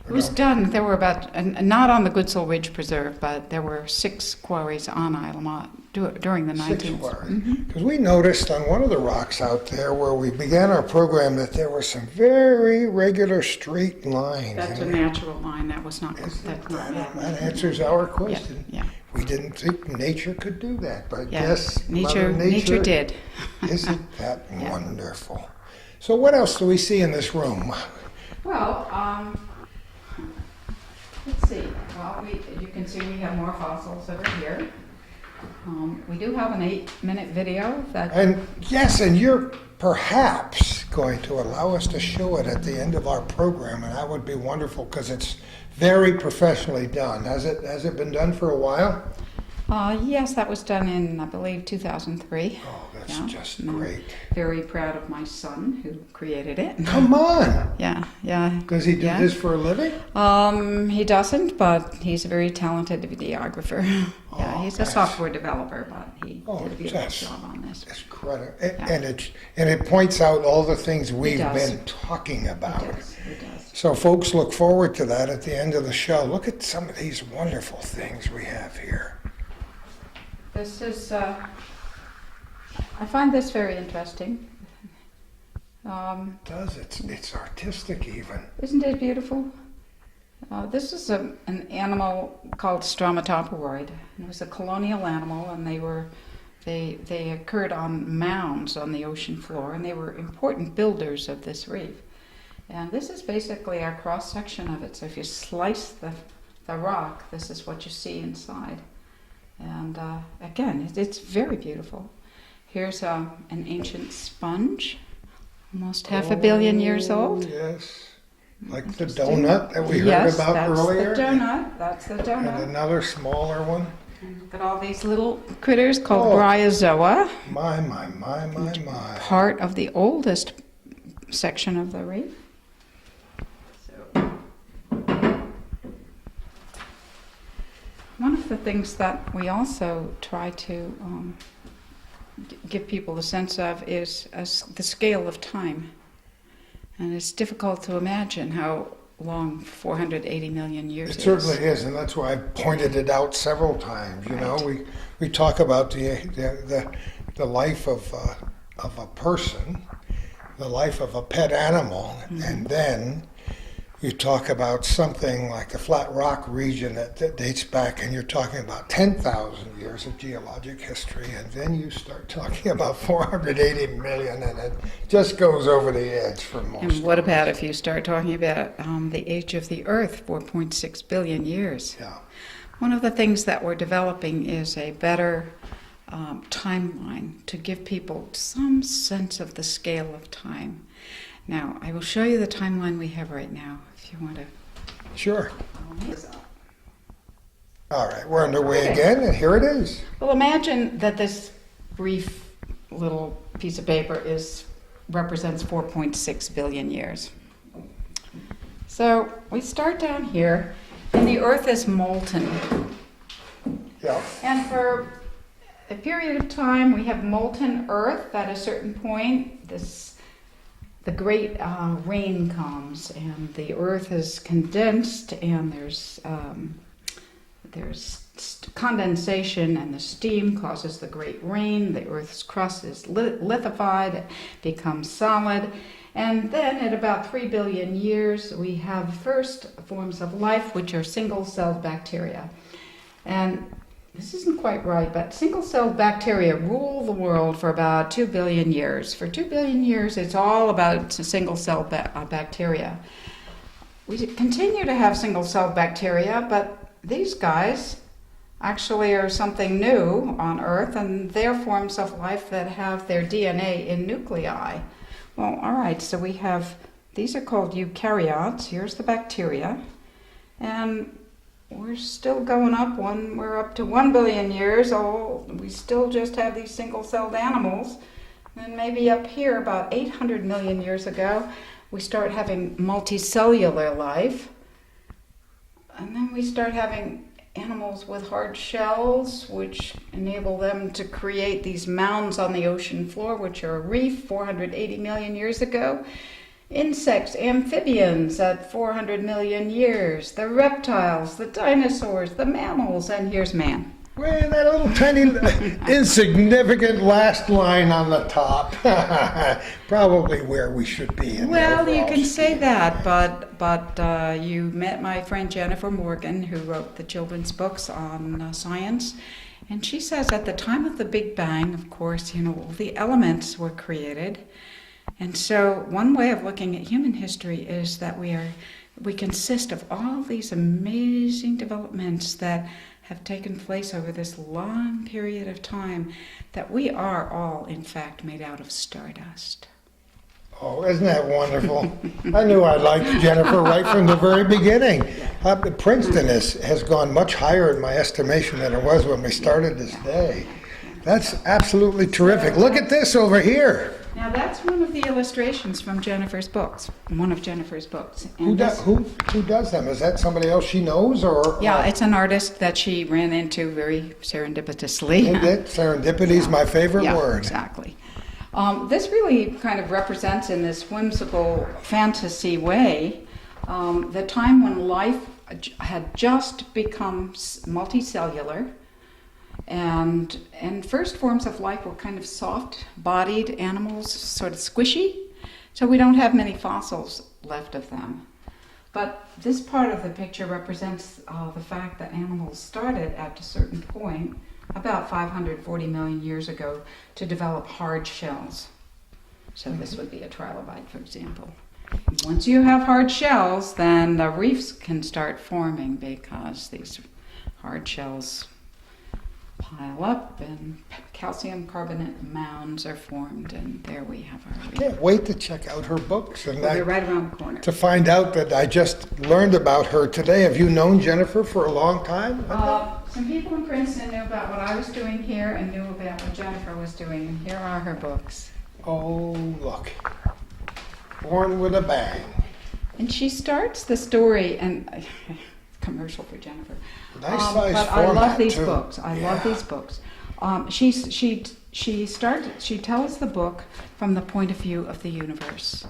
It was done. There were about, and not on the Goodsell Ridge Preserve, but there were 6 quarries on Isle of Motte during the 19th. 6 quarries. Because we noticed on one of the rocks out there where we began our program that there were some very regular straight lines. That's a And natural line. That was not. That's not that man-made. answers our Yeah, question. yeah. We didn't think nature could do that, but Yeah. yes, Nature Mother Nature did. Isn't that Yeah. wonderful? So what else do we see in this room? Well, let's see. Well, you can see we have more fossils over here. We do have an 8-minute video that. And yes, and you're perhaps going to allow us to show it at the end of our program, and that would be wonderful because it's very professionally done. Has it been done for a while? Yes, that was done in, I believe, 2003. Oh, that's Yeah. just And I'm great. Very proud of my son who created it. Come on! Yeah, yeah. Does he do Yeah. this for a living? He doesn't, but he's a very talented videographer. Yeah, Oh, he's a that's- software developer, but he Oh, did a beautiful that's- job on this. It's incredible. Yeah. And it points out all the things we've does. been talking about. It does. So folks look forward to that at the end of the show. Look at some of these wonderful things we have here. This is, I find this very interesting. It's artistic even. Isn't it beautiful? This is an animal called Stromatoporoid. It was a colonial animal, and they occurred on mounds on the ocean floor, and they were important builders of this reef. And this is basically a cross section of it. So if you slice the rock, this is what you see inside. And again, it's very beautiful. Here's an ancient sponge, almost half a billion years old. Yes. Like the Interesting. donut that we heard Yes, about earlier. That's the donut. That's the And donut. another smaller one. And look at all these little critters called Oh. bryozoa, My. part of the oldest section of the reef. One of the things that we also try to give people a sense of is the scale of time. And it's difficult to imagine how long 480 million years It is. certainly is, and that's why I pointed it out several times. You know, we talk about the life of a person, the life of a pet animal, and then you talk about something like the Flat Rock region that dates back, and you're talking about 10,000 years of geologic history, and then you start talking about 480 million, and it just goes over the edge for most. And what of us. about if you start talking about the age of the Earth, 4.6 billion years? Yeah. One of the things that we're developing is a better timeline to give people some sense of the scale of time. Now, I will show you the timeline we have right now, if you want to. Sure. All right, we're underway Okay. again, and here it is. Well, imagine that this brief little piece of paper represents 4.6 billion years. So we start down here, and the Earth is molten. Yeah. And for a period of time, we have molten Earth. At a certain point, the great rain comes, and the Earth is condensed, and there's condensation, and the steam causes the great rain. The Earth's crust is lithified, becomes solid, and then at about 3 billion years, we have first forms of life, which are single-celled bacteria. And this isn't quite right, but single-celled bacteria rule the world for about 2 billion years. For 2 billion years, it's all about single-celled bacteria. We continue to have single-celled bacteria, but these guys actually are something new on Earth, and they're forms of life that have their DNA in nuclei. Well, all right, so we have, these are called eukaryotes. Here's the bacteria. And we're still going up. We're up to 1 billion years old. We still just have these single-celled animals. And maybe up here, about 800 million years ago, we start having multicellular life. And then we start having animals with hard shells, which enable them to create these mounds on the ocean floor, which are a reef 480 million years ago. Insects, amphibians at 400 million years, the reptiles, the dinosaurs, the mammals, and here's man. Well, that little tiny, insignificant last line on the top. Probably where we should be. In Well, the you overall can say scheme. that, but you met my friend Jennifer Morgan, who wrote the children's books on science, and she says at the time of the Big Bang, of course, all the elements were created, and so one way of looking at human history is that we consist of all these amazing developments that have taken place over this long period of time, that we are all, in fact, made out of stardust. Oh, isn't that wonderful? I knew I liked Jennifer right from the very beginning. Princeton has gone much higher in my estimation than it was when we started this day. That's absolutely terrific. Look at this over here. Now that's one of the illustrations from Jennifer's books, one of Jennifer's books. Who does them? Is that somebody else she knows, or? Yeah, it's an artist that she ran into very serendipitously. Serendipity is my favorite Yeah, word. exactly. This really kind of represents, in this whimsical fantasy way, the time when life had just become multicellular. And first forms of life were kind of soft-bodied animals, sort of squishy, so we don't have many fossils left of them. But this part of the picture represents the fact that animals started at a certain point, about 540 million years ago, to develop hard shells. So this would be a trilobite, for example. Once you have hard shells, then the reefs can start forming, because these hard shells pile up and calcium carbonate mounds are formed, and there we have our reef. Can't wait to check out her books and They're right around the corner. to find out that I just learned about her today. Have you known Jennifer for a long time? Some people in Princeton knew about what I was doing here and knew about what Jennifer was doing, and here are her books. Oh, look. Born with a Bang. And she starts the story, and commercial for Jennifer. Nice size but format, I love these too. books. I love Yeah. these books. She tells the book from the point of view of the universe,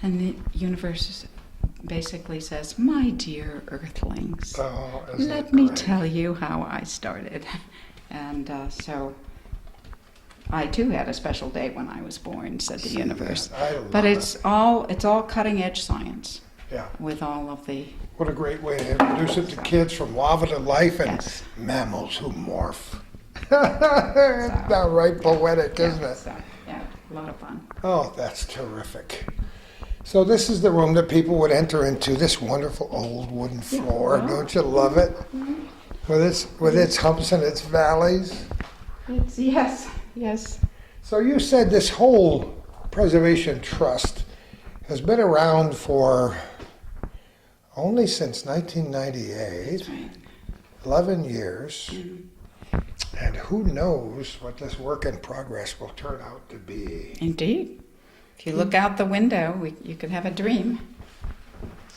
and the universe basically says, "My dear Earthlings, Oh, isn't let it me great? tell you how I started." And so I too had a special day when I was born, said the universe. I love But it. it's all cutting edge science Yeah. with all of the What a great way to introduce it to kids, from lava to life and Yes. mammals who morph. It's downright poetic, isn't it? So, yeah, a lot of fun. Oh, that's terrific. So this is the room that people would enter into, this wonderful old wooden floor. Don't you love it? With its humps and its valleys. Yes. So you said this whole Preservation Trust has been around for only since 1998, That's right. 11 years. And who knows what this work in progress will turn out to be. Indeed. If you look out the window, you could have a dream.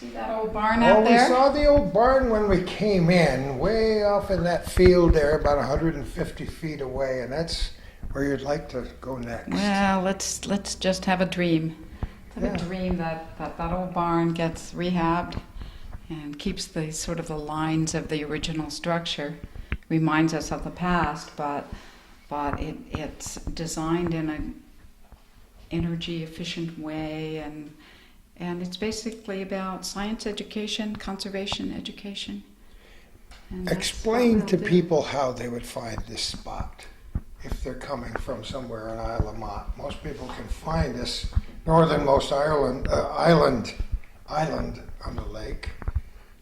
See that old barn out We there? saw the old barn when we came in, way off in that field there, about 150 feet away, and that's where you'd like to go next. Well, let's just have a dream. Have Yeah. a dream that old barn gets rehabbed and keeps the sort of the lines of the original structure. Reminds us of the past, but it's designed in an energy efficient way, and it's basically about science education, conservation education. And that's Explain what to we'll do. people how they would find this spot if they're coming from somewhere in Isle of Motte. Most people can find this northernmost island on the lake.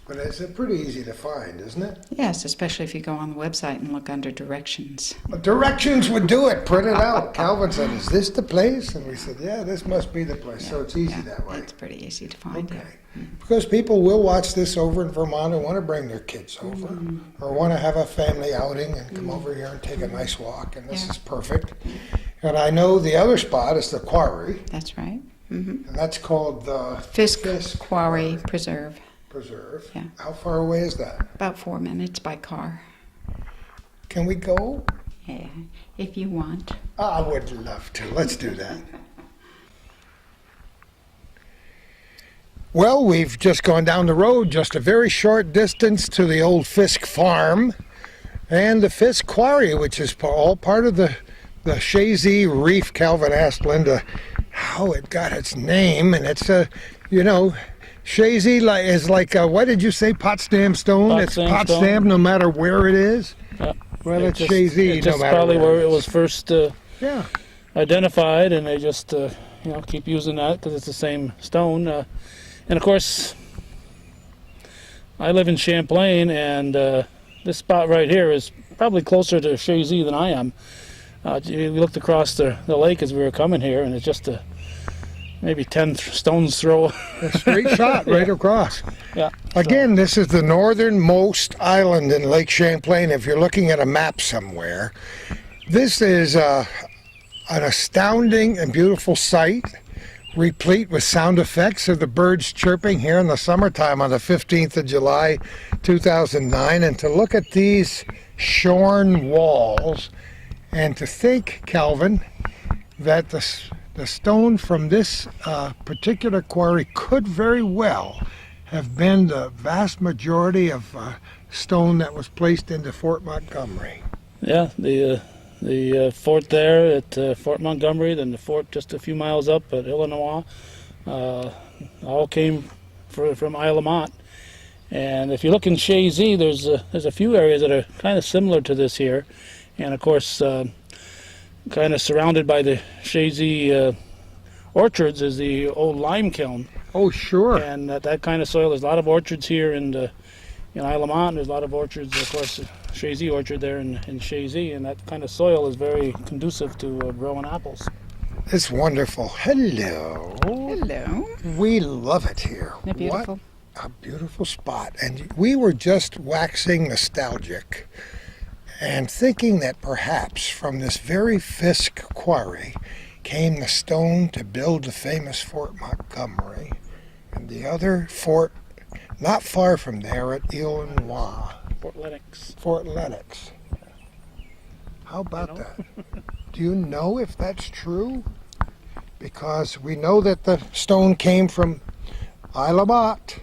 But it's pretty easy to find, isn't it? Yes, especially if you go on the website and look under directions. Directions would do it. Print it out. Calvin said, "Is this the place?" And we said, "Yeah, this must be the place." So it's easy that way. It's pretty easy to find. Okay. Because people will watch this over in Vermont and want to bring their kids over, or want to have a family outing and come over here and take a nice walk. And this is perfect. And I know the other spot is the quarry, That's right. and that's called the Fisk Quarry Preserve. Preserve. Yeah. How far away is that? About 4 minutes by car. Can we go? Yeah, if you want. I would love to. Let's do that. Well, we've just gone down the road just a very short distance to the old Fisk farm and the Fisk Quarry, which is all part of the Chazy Reef. Calvin asked Linda how it got its name, and it's Chazy is like, what did you say, Potsdam stone? It's Potsdam Potsdam stone. no matter where it is. Yeah. Well, it's just, Chazy it's no just matter probably where where it was first Yeah. identified, and they just keep using that because it's the same stone. And of course, I live in Champlain, and this spot right here is probably closer to Chazy than I am. We looked across the lake as we were coming here, and it's just maybe 10 stones throw. A straight shot right across. Yeah. Again, this is the northernmost island in Lake Champlain. If you're looking at a map somewhere, this is an astounding and beautiful sight, replete with sound effects of the birds chirping here in the summertime on the 15th of July, 2009. And to look at these shorn walls, and to think, Calvin, that the stone from this particular quarry could very well have been the vast majority of stone that was placed into Fort Montgomery. Yeah, the fort there at Fort Montgomery, then the fort just a few miles up at Illinois, all came from Isle of Motte. And if you look in Chazy, there's a few areas that are kind of similar to this here, and of course, kind of surrounded by the Chazy orchards is the old lime kiln. Oh, sure. And that kind of soil. There's a lot of orchards here in Isle of Motte. There's a lot of orchards, of course, Chazy orchard there in Chazy, and that kind of soil is very conducive to growing apples. It's wonderful. Hello. Hello. We love it here. Isn't it beautiful? What a beautiful spot. And we were just waxing nostalgic and thinking that perhaps from this very Fisk quarry came the stone to build the famous Fort Montgomery, and the other fort not far from there at Illinois. Fort Lennox. Fort Lennox. How about that? Do you know if that's true? Because we know that the stone came from Isle of Motte.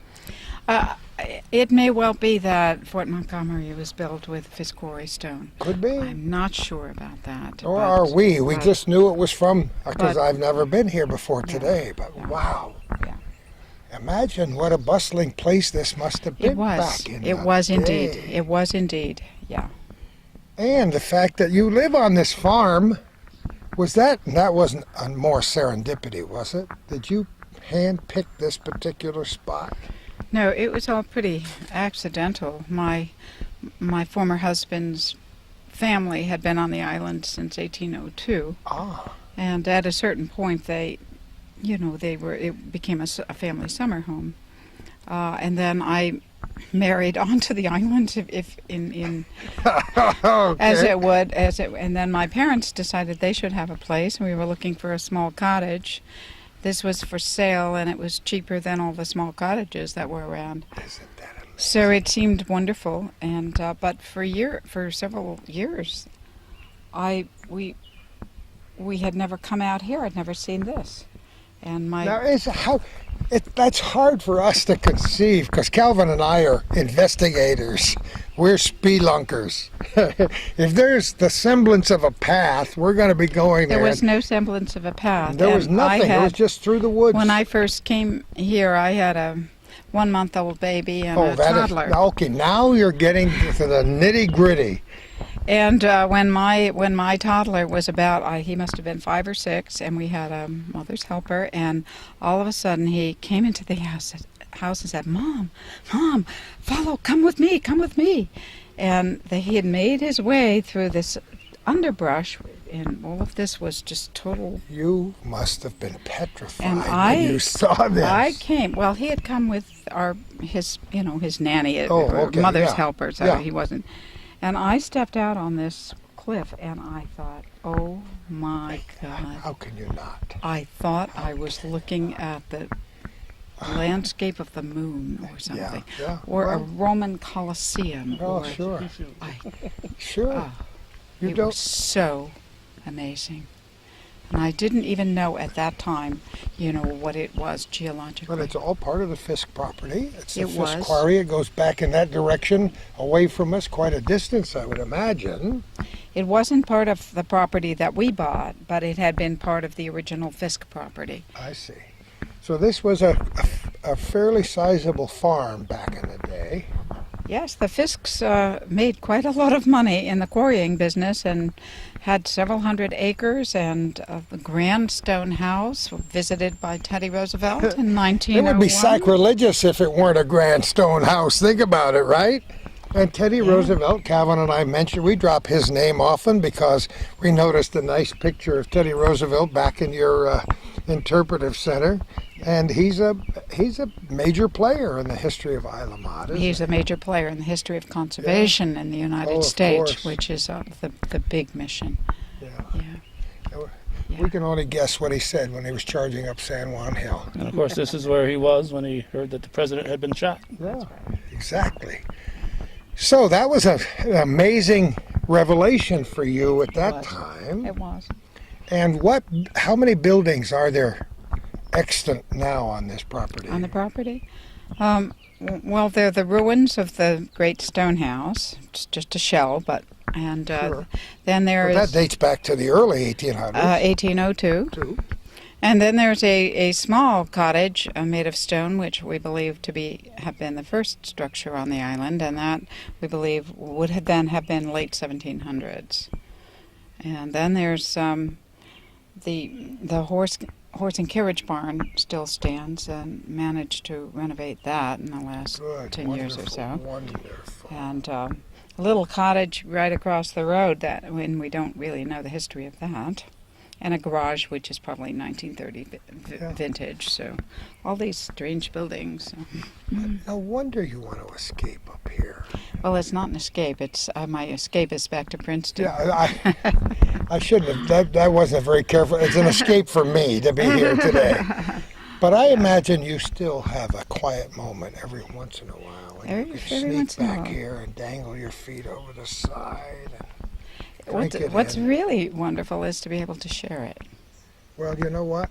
It may well be that Fort Montgomery was built with Fisk Quarry stone. Could be. I'm not sure about that. Or are we? We but- just knew it was from, because but- I've never been here before Yeah. today, but Yeah. wow. Yeah. Imagine what a bustling place this must have been It was. back in It the was indeed. day. It was indeed. Yeah. And the fact that you live on this farm, that wasn't a more serendipity, was it? Did you hand-pick this particular spot? No, it was all pretty accidental. My former husband's family had been on the island since 1802, Ah, and at a certain point, it became a family summer home, and then I married onto the island, okay. and then my parents decided they should have a place, and we were looking for a small cottage. This was for sale, and it was cheaper than all the small cottages that were around. Isn't that amazing? So it seemed wonderful, and but for several years, we had never come out here. I'd never seen this, and that's hard for us to conceive, because Calvin and I are investigators. We're spelunkers. If there's the semblance of a path, we're going to be going there. there was no semblance of a path. There was and I nothing. It was had- just through the woods. When I first came here, I had a 1-month-old baby and a that is toddler. okay. Now you're getting to the nitty gritty. And when my toddler was about, he must have been 5 or 6, and we had a mother's helper, and all of a sudden he came into the house house and said, "Mom, Mom, follow, come with me, come with me." And he had made his way through this underbrush, and all of this was just total. You must have been petrified And when you saw this. I came. Well, he had come with his nanny, Oh, okay, mother's yeah, helper, so yeah. he wasn't. And I stepped out on this cliff, and I thought, "Oh my God!" How can you not? I thought I was looking at the landscape of the moon or something, yeah. or a Well, Roman Colosseum. oh, or, sure. I, Sure. oh, you it don't. was so amazing. And I didn't even know at that time, what it was geologically. But it's all part of the Fisk property. It's the It Fisk was. quarry. It goes back in that direction, away from us, quite a distance, I would imagine. It wasn't part of the property that we bought, but it had been part of the original Fisk property. I see. So this was a fairly sizable farm back in the day. Yes, the Fisks made quite a lot of money in the quarrying business and had several hundred acres and a grand stone house visited by Teddy Roosevelt in 1901. It would be sacrilegious if it weren't a grand stone house. Think about it, right? And Teddy Roosevelt, Calvin and I mentioned, we drop his name often because we noticed a nice picture of Teddy Roosevelt back in your interpretive center. And he's a major player in the history of Isle of Motte. isn't He's a major player in the history of conservation in the United of States, course. which is the big mission. he? Yeah. We can only guess what he said when he was charging up San Juan Hill. And of course, this is where he was when he heard that the president had been shot. Yeah, exactly. So that was an amazing revelation for you at that was. time. It was. And how many buildings are there extant now on this property? On the property? Well, they're the ruins of the great stone house. It's just a shell, and Sure. then there Well, is that dates back to the early 1800s. 1802. too. And then there's a small cottage made of stone, which we believe to have been the first structure on the island, and that we believe would have been late 1700s. And then there's the horse and carriage barn still stands, and managed to renovate that in the last Good. 10 years or Wonderful, so. Wonderful. And a little cottage right across the road when we don't really know the history of that. And a garage, which is probably 1930 Yeah. vintage. So all these strange buildings. No wonder you want to escape up here. Well, it's not an escape. It's my escape is back to Princeton. Yeah, I shouldn't have. That wasn't very careful. It's an escape for me to be here today. But I imagine you still have a quiet moment every once in a while. When Every you can once sneak in a back while. here and dangle your feet over the side. What's in. really wonderful is to be able to share it. Well, you know what?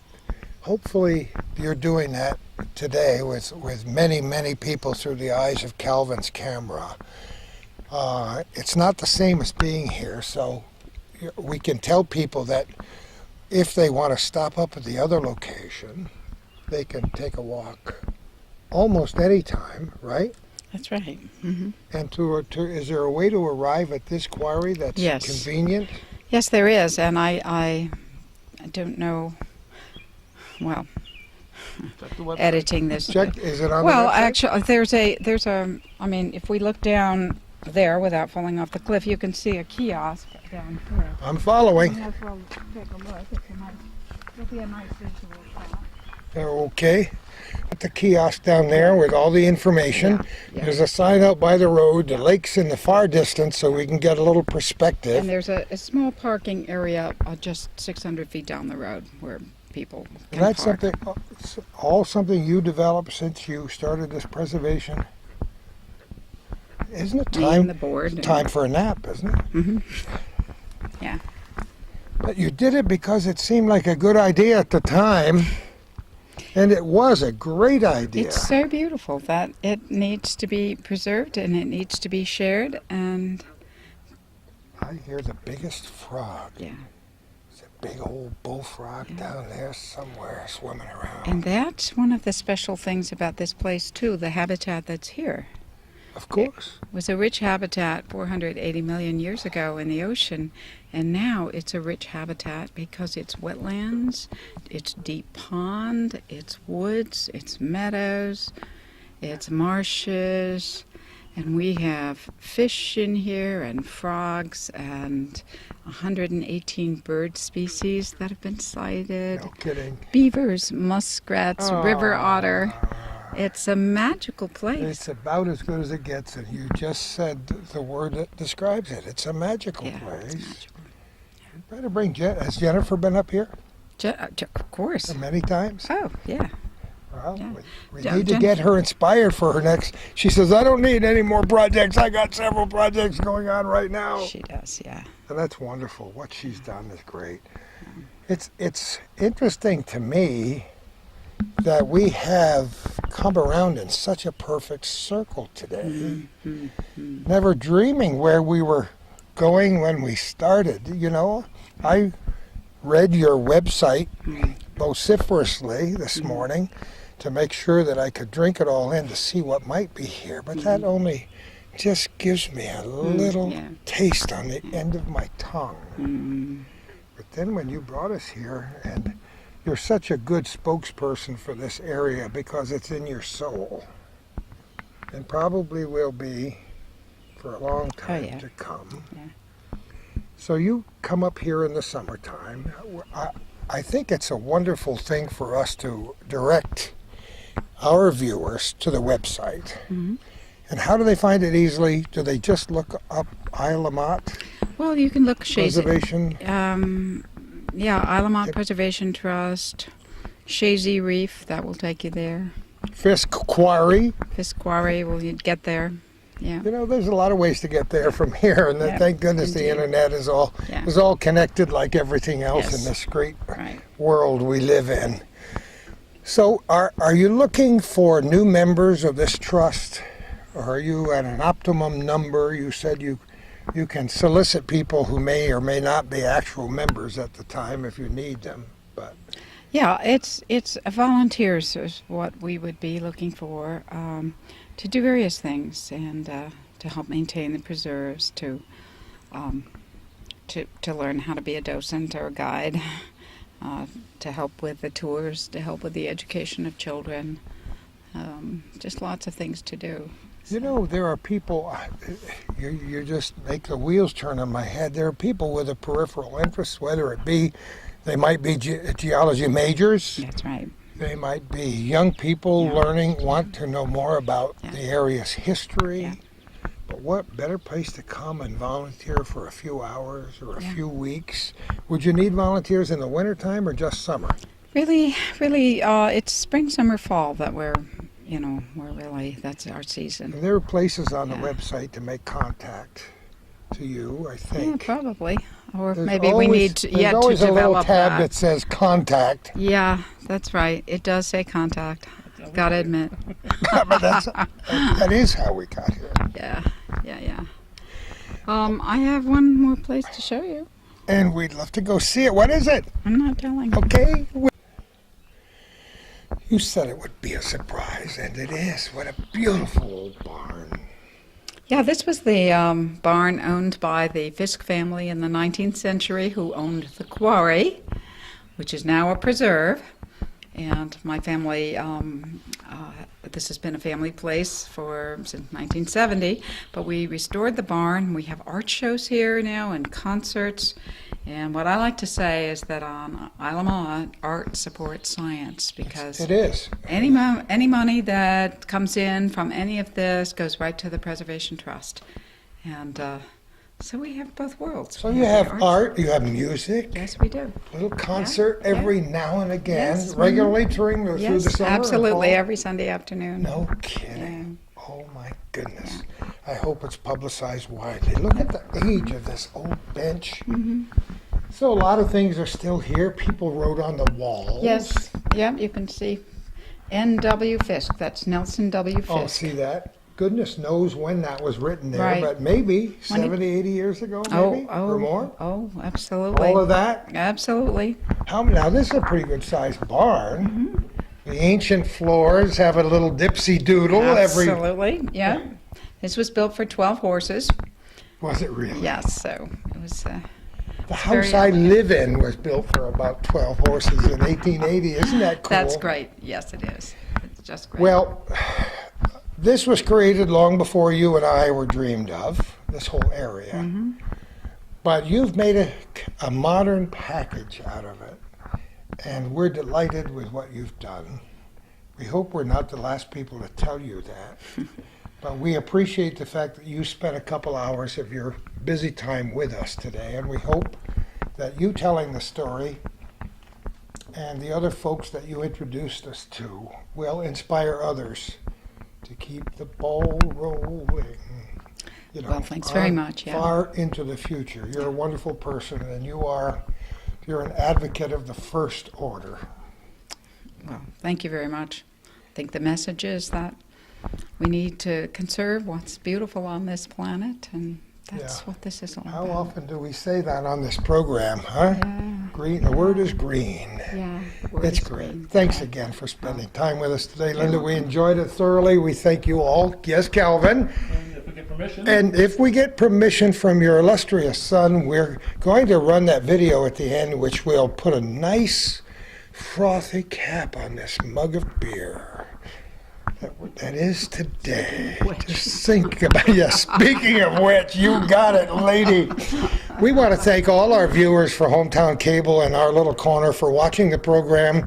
Hopefully you're doing that today with many, many people through the eyes of Calvin's camera. It's not the same as being here, so we can tell people that if they want to stop up at the other location, they can take a walk almost any time, right? That's right. Hmm. And is there a way to arrive at this quarry that's Yes. convenient? Yes, there is, and I don't know. Well, editing this. Check. Is it on Well, the website? actually, there's a. I mean, if we look down there without falling off the cliff, you can see a kiosk down here. I'm following. Yes, we'll take a look. It'll be a nice visual shot. Okay. Put the kiosk down there with all the information. Yeah. There's a sign out by the road. The lake's in the far distance, so we can get a little perspective. And there's a small parking area just 600 feet down the road where people can And that's park. something you developed since you started this preservation. Isn't it Me time? and the board. Time for a nap, isn't it? Mm-hmm. Yeah. But you did it because it seemed like a good idea at the time, and it was a great idea. It's so beautiful that it needs to be preserved and it needs to be shared. And I hear the biggest frog. yeah. It's a big old bullfrog down there somewhere swimming around. And that's one of the special things about this place too, the habitat that's here. Of course. It was a rich habitat 480 million years ago in the ocean, and now it's a rich habitat because it's wetlands, it's deep pond, it's woods, it's meadows, It's marshes, and we have fish in here and frogs and 118 bird species that have been sighted. No kidding. Beavers, muskrats, river otter. Ah, It's a magical place. It's about as good as it gets, and you just said the word that describes it. It's a magical Yeah, place. it's magical. You better bring Has Jennifer been up here Of course. many times? Oh, yeah. Well, Yeah. we Yeah, need to get her inspired for her next. She says, I don't need any more projects. I got several projects going on right now. She does, yeah. And that's wonderful. What she's done is great. It's interesting to me that we have come around in such a perfect circle today. Never dreaming where we were going when we started. You know, I read your website vociferously this morning to make sure that I could drink it all in to see what might be here. But that only just gives me a little yeah. taste on the end of my tongue. But then when you brought us here, and you're such a good spokesperson for this area because it's in your soul, and probably will be for a long time yeah. to come. Yeah. So you come up here in the summertime. I think it's a wonderful thing for us to direct our viewers to the website. And how do they find it easily? Do they just look up Isle of Motte Well, you can look Preservation? Yeah, Isle of Motte Preservation Trust, Shazy Reef, that will take you there. Fisk Quarry? Fisk Quarry will get there. Yeah. You know, there's a lot of ways to get there from here, and Yeah, thank goodness the indeed. internet is all Yeah. connected like everything else Yes. in this great Right. world we live in. So, are you looking for new members of this trust, or are you at an optimum number? You said you can solicit people who may or may not be actual members at the time if you need them, but Yeah, it's volunteers is what we would be looking for to do various things and to help maintain the preserves, to learn how to be a docent or a guide, to help with the tours, to help with the education of children. Just lots of things to do. you know, there are people, you just make the wheels turn in my head. There are people with a peripheral interest, whether it be, they might be geology majors, That's right. they might be young people Yeah. want to know more about Yeah. the area's history. Yeah. But what better place to come and volunteer for a few hours or a Yeah. few weeks? Would you need volunteers in the wintertime or just summer? Really, it's spring, summer, fall that we're really, that's our season. And there are places on the Yeah. website to make contact to you, I Yeah, think. probably. Or There's maybe we always- need to, there's to always a little develop tab that. that says contact. Yeah, that's right. It does say contact. Gotta admit. But that is how we got here. Yeah. I have one more place to show you. And we'd love to go see it. What is it? I'm not telling. Okay? You said it would be a surprise, and it is. What a beautiful old barn. Yeah, this was the barn owned by the Fisk family in the 19th century, who owned the quarry, which is now a preserve. And my family, this has been a family place since 1970, but we restored the barn. We have art shows here now and concerts. And what I like to say is that on Isle of Motte, art supports science, because It is. any money that comes in from any of this goes right to the Preservation Trust. And so we have both worlds. So We you have the art, you have music, Yes, we do. little concert every now and again, Yes, regularly through the Yes, summer. and absolutely, fall? every Sunday afternoon. No kidding. Oh my goodness. I hope it's publicized widely. Look at the age of this old bench. Mm-hmm. So a lot of things are still here. People wrote on the walls. Yes, yeah, you can see N.W. Fisk. That's Nelson W. Fisk. Oh, see that? Goodness knows when that was written there, Right. but maybe When 70, 80 years ago, maybe, or more. Oh, absolutely. All of that. Absolutely. Now this is a pretty good sized barn. Mm-hmm. The ancient floors have a little dipsy doodle Absolutely, yeah. This was built for 12 horses. Was it really? Yes, so it was. The house I live in was built for about 12 horses in 1880. Isn't that cool? That's great. Yes, it is. It's just great. Well, This was created long before you and I were dreamed of, this whole area. But you've made a modern package out of it, and we're delighted with what you've done. We hope we're not the last people to tell you that, but we appreciate the fact that you spent a couple hours of your busy time with us today, and we hope that you telling the story and the other folks that you introduced us to will inspire others to keep the ball rolling. You know, Well, thanks very much. Yeah. far into the future. You're a wonderful person, and you're an advocate of the first order. Well, thank you very much. I think the message is that we need to conserve what's beautiful on this planet, and that's Yeah. what this is all How about. often do we say that on this program, huh? Yeah. Green. The word is green. Yeah. It's words great. green. Thanks again for spending time with us today, Linda. We enjoyed it thoroughly. We thank you all. Yes, Calvin. And if we get permission, And if we get permission from your illustrious son, we're going to run that video at the end, which will put a nice frothy cap on this mug of beer. That is today. Just think about, speaking of which, you got it, lady. We want to thank all our viewers for Hometown Cable and Our Little Corner for watching the program,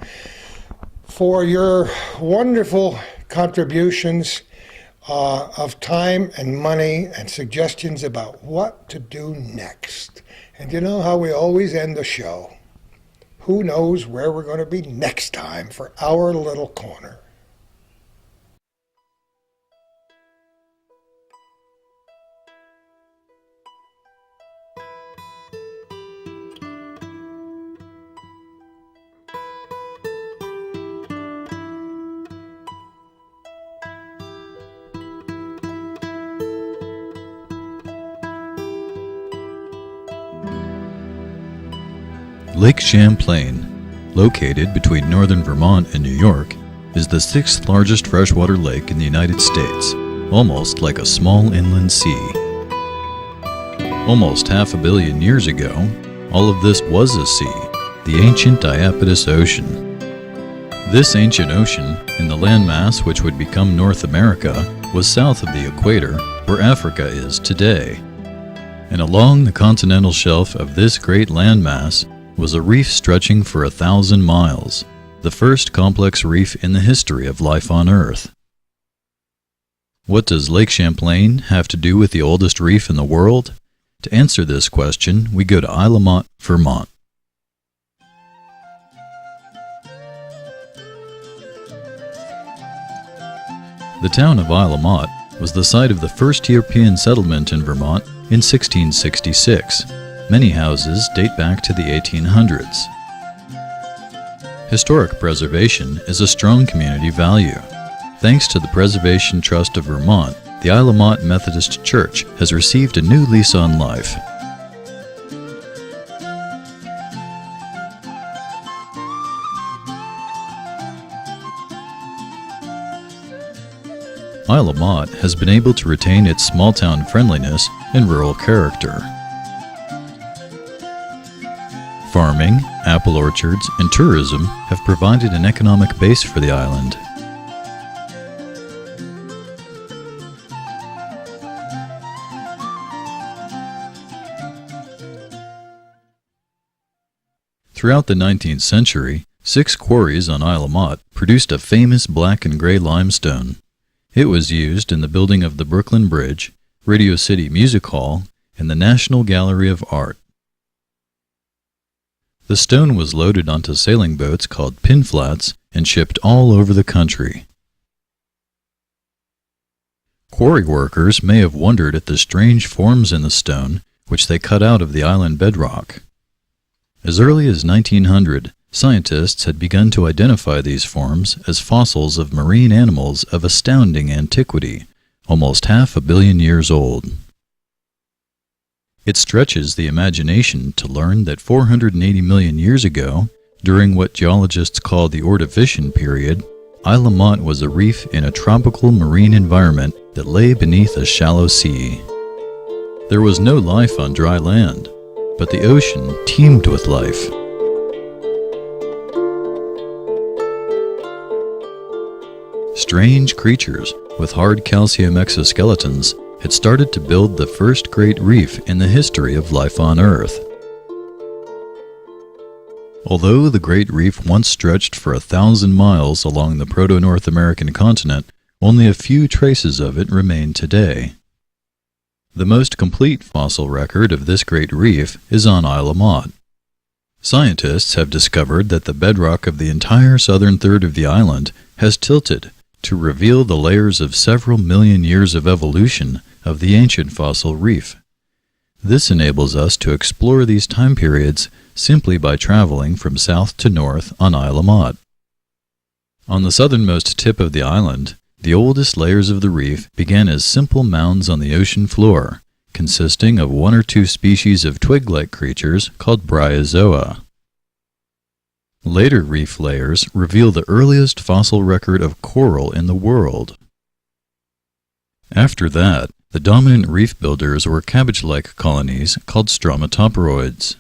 for your wonderful contributions of time and money and suggestions about what to do next. And you know how we always end the show. Who knows where we're going to be next time for Our Little Corner. Lake Champlain, located between northern Vermont and New York, is the 6th largest freshwater lake in the United States, almost like a small inland sea. Almost 500 million years ago, all of this was a sea, the ancient Iapetus Ocean. This ancient ocean, in the landmass which would become North America, was south of the equator, where Africa is today. And along the continental shelf of this great landmass was a reef stretching for 1,000 miles, the first complex reef in the history of life on Earth. What does Lake Champlain have to do with the oldest reef in the world? To answer this question, we go to Isle Motte, Vermont. The town of Isle Motte was the site of the first European settlement in Vermont in 1666. Many houses date back to the 1800s. Historic preservation is a strong community value. Thanks to the Preservation Trust of Vermont, the Isle Motte Methodist Church has received a new lease on life. Isle Motte has been able to retain its small-town friendliness and rural character. Farming, apple orchards, and tourism have provided an economic base for the island. Throughout the 19th century, 6 quarries on Isle Motte produced a famous black and gray limestone. It was used in the building of the Brooklyn Bridge, Radio City Music Hall, and the National Gallery of Art. The stone was loaded onto sailing boats called pin flats and shipped all over the country. Quarry workers may have wondered at the strange forms in the stone which they cut out of the island bedrock. As early as 1900, scientists had begun to identify these forms as fossils of marine animals of astounding antiquity, almost 500 million years old. It stretches the imagination to learn that 480 million years ago, during what geologists call the Ordovician period, Isle Motte was a reef in a tropical marine environment that lay beneath a shallow sea. There was no life on dry land, but the ocean teemed with life. strange creatures with hard calcium exoskeletons had started to build the first great reef in the history of life on Earth. Although the Great Reef once stretched for 1,000 miles along the proto-North American continent, only a few traces of it remain today. The most complete fossil record of this great reef is on Isle of Motte. Scientists have discovered that the bedrock of the entire southern third of the island has tilted to reveal the layers of several million years of evolution of the ancient fossil reef. This enables us to explore these time periods simply by traveling from south to north on Isle of Motte. On the southernmost tip of the island, the oldest layers of the reef began as simple mounds on the ocean floor, consisting of one or two species of twig-like creatures called bryozoa. Later reef layers reveal the earliest fossil record of coral in the world. After that, the dominant reef builders were cabbage-like colonies called stromatoporoids.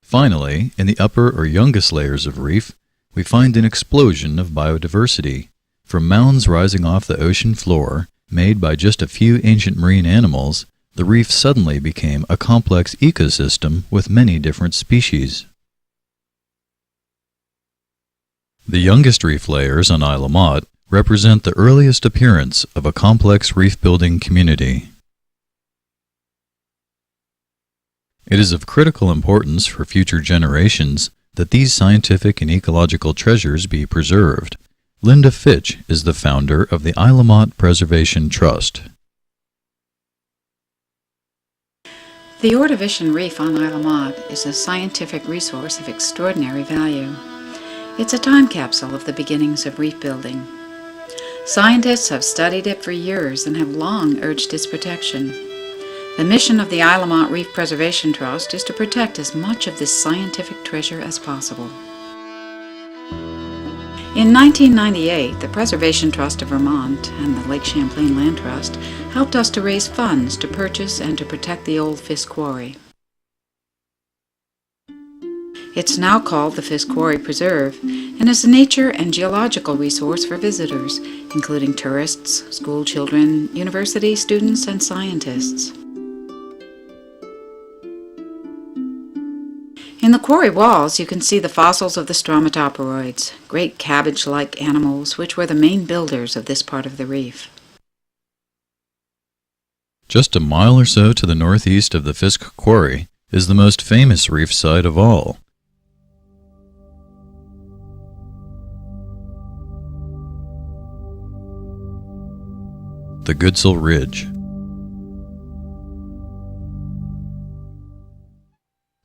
Finally, in the upper or youngest layers of reef, we find an explosion of biodiversity, from mounds rising off the ocean floor, made by just a few ancient marine animals. The reef suddenly became a complex ecosystem with many different species. The youngest reef layers on Isle of Motte represent the earliest appearance of a complex reef-building community. It is of critical importance for future generations that these scientific and ecological treasures be preserved. Linda Fitch is the founder of the Isle of Motte Preservation Trust. The Ordovician Reef on Isle of Motte is a scientific resource of extraordinary value. It's a time capsule of the beginnings of reef building. Scientists have studied it for years and have long urged its protection. The mission of the Isle of Motte Reef Preservation Trust is to protect as much of this scientific treasure as possible. In 1998, the Preservation Trust of Vermont and the Lake Champlain Land Trust helped us to raise funds to purchase and to protect the old Fisk Quarry. It's now called the Fisk Quarry Preserve and is a nature and geological resource for visitors, including tourists, school children, university students, and scientists. In the quarry walls, you can see the fossils of the stromatoporoids, great cabbage-like animals which were the main builders of this part of the reef. Just a mile or so to the northeast of the Fisk Quarry is the most famous reef site of all. The Goodsell Ridge.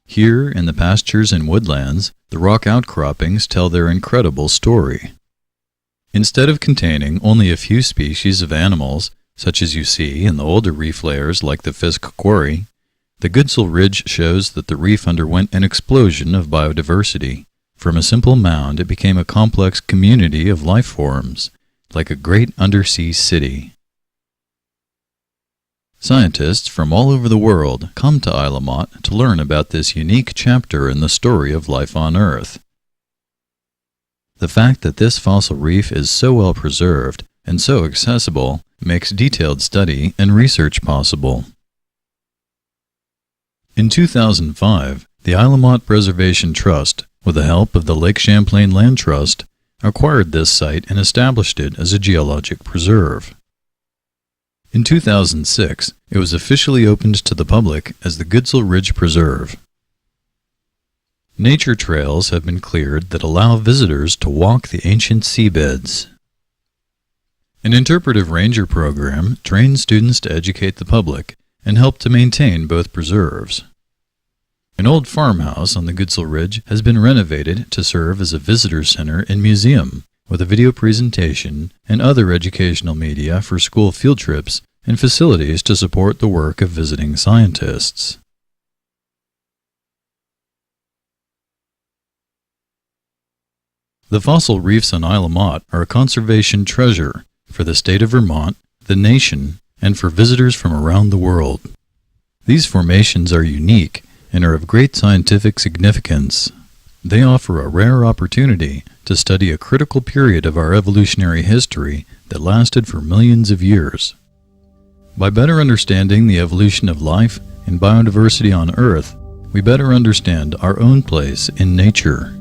Here, in the pastures and woodlands, the rock outcroppings tell their incredible story. Instead of containing only a few species of animals, such as you see in the older reef layers like the Fisk Quarry, the Goodsell Ridge shows that the reef underwent an explosion of biodiversity. From a simple mound, it became a complex community of life forms, like a great undersea city. Scientists from all over the world come to Isle of Motte to learn about this unique chapter in the story of life on Earth. The fact that this fossil reef is so well preserved and so accessible makes detailed study and research possible. In 2005, the Isle of Motte Preservation Trust, with the help of the Lake Champlain Land Trust, acquired this site and established it as a geologic preserve. In 2006, it was officially opened to the public as the Goodsell Ridge Preserve. Nature trails have been cleared that allow visitors to walk the ancient seabeds. An interpretive ranger program trains students to educate the public and help to maintain both preserves. An old farmhouse on the Goodsell Ridge has been renovated to serve as a visitor center and museum, with a video presentation and other educational media for school field trips and facilities to support the work of visiting scientists. The fossil reefs on Isle of Motte are a conservation treasure for the state of Vermont, the nation, and for visitors from around the world. These formations are unique and are of great scientific significance. They offer a rare opportunity to study a critical period of our evolutionary history that lasted for millions of years. By better understanding the evolution of life and biodiversity on Earth, we better understand our own place in nature.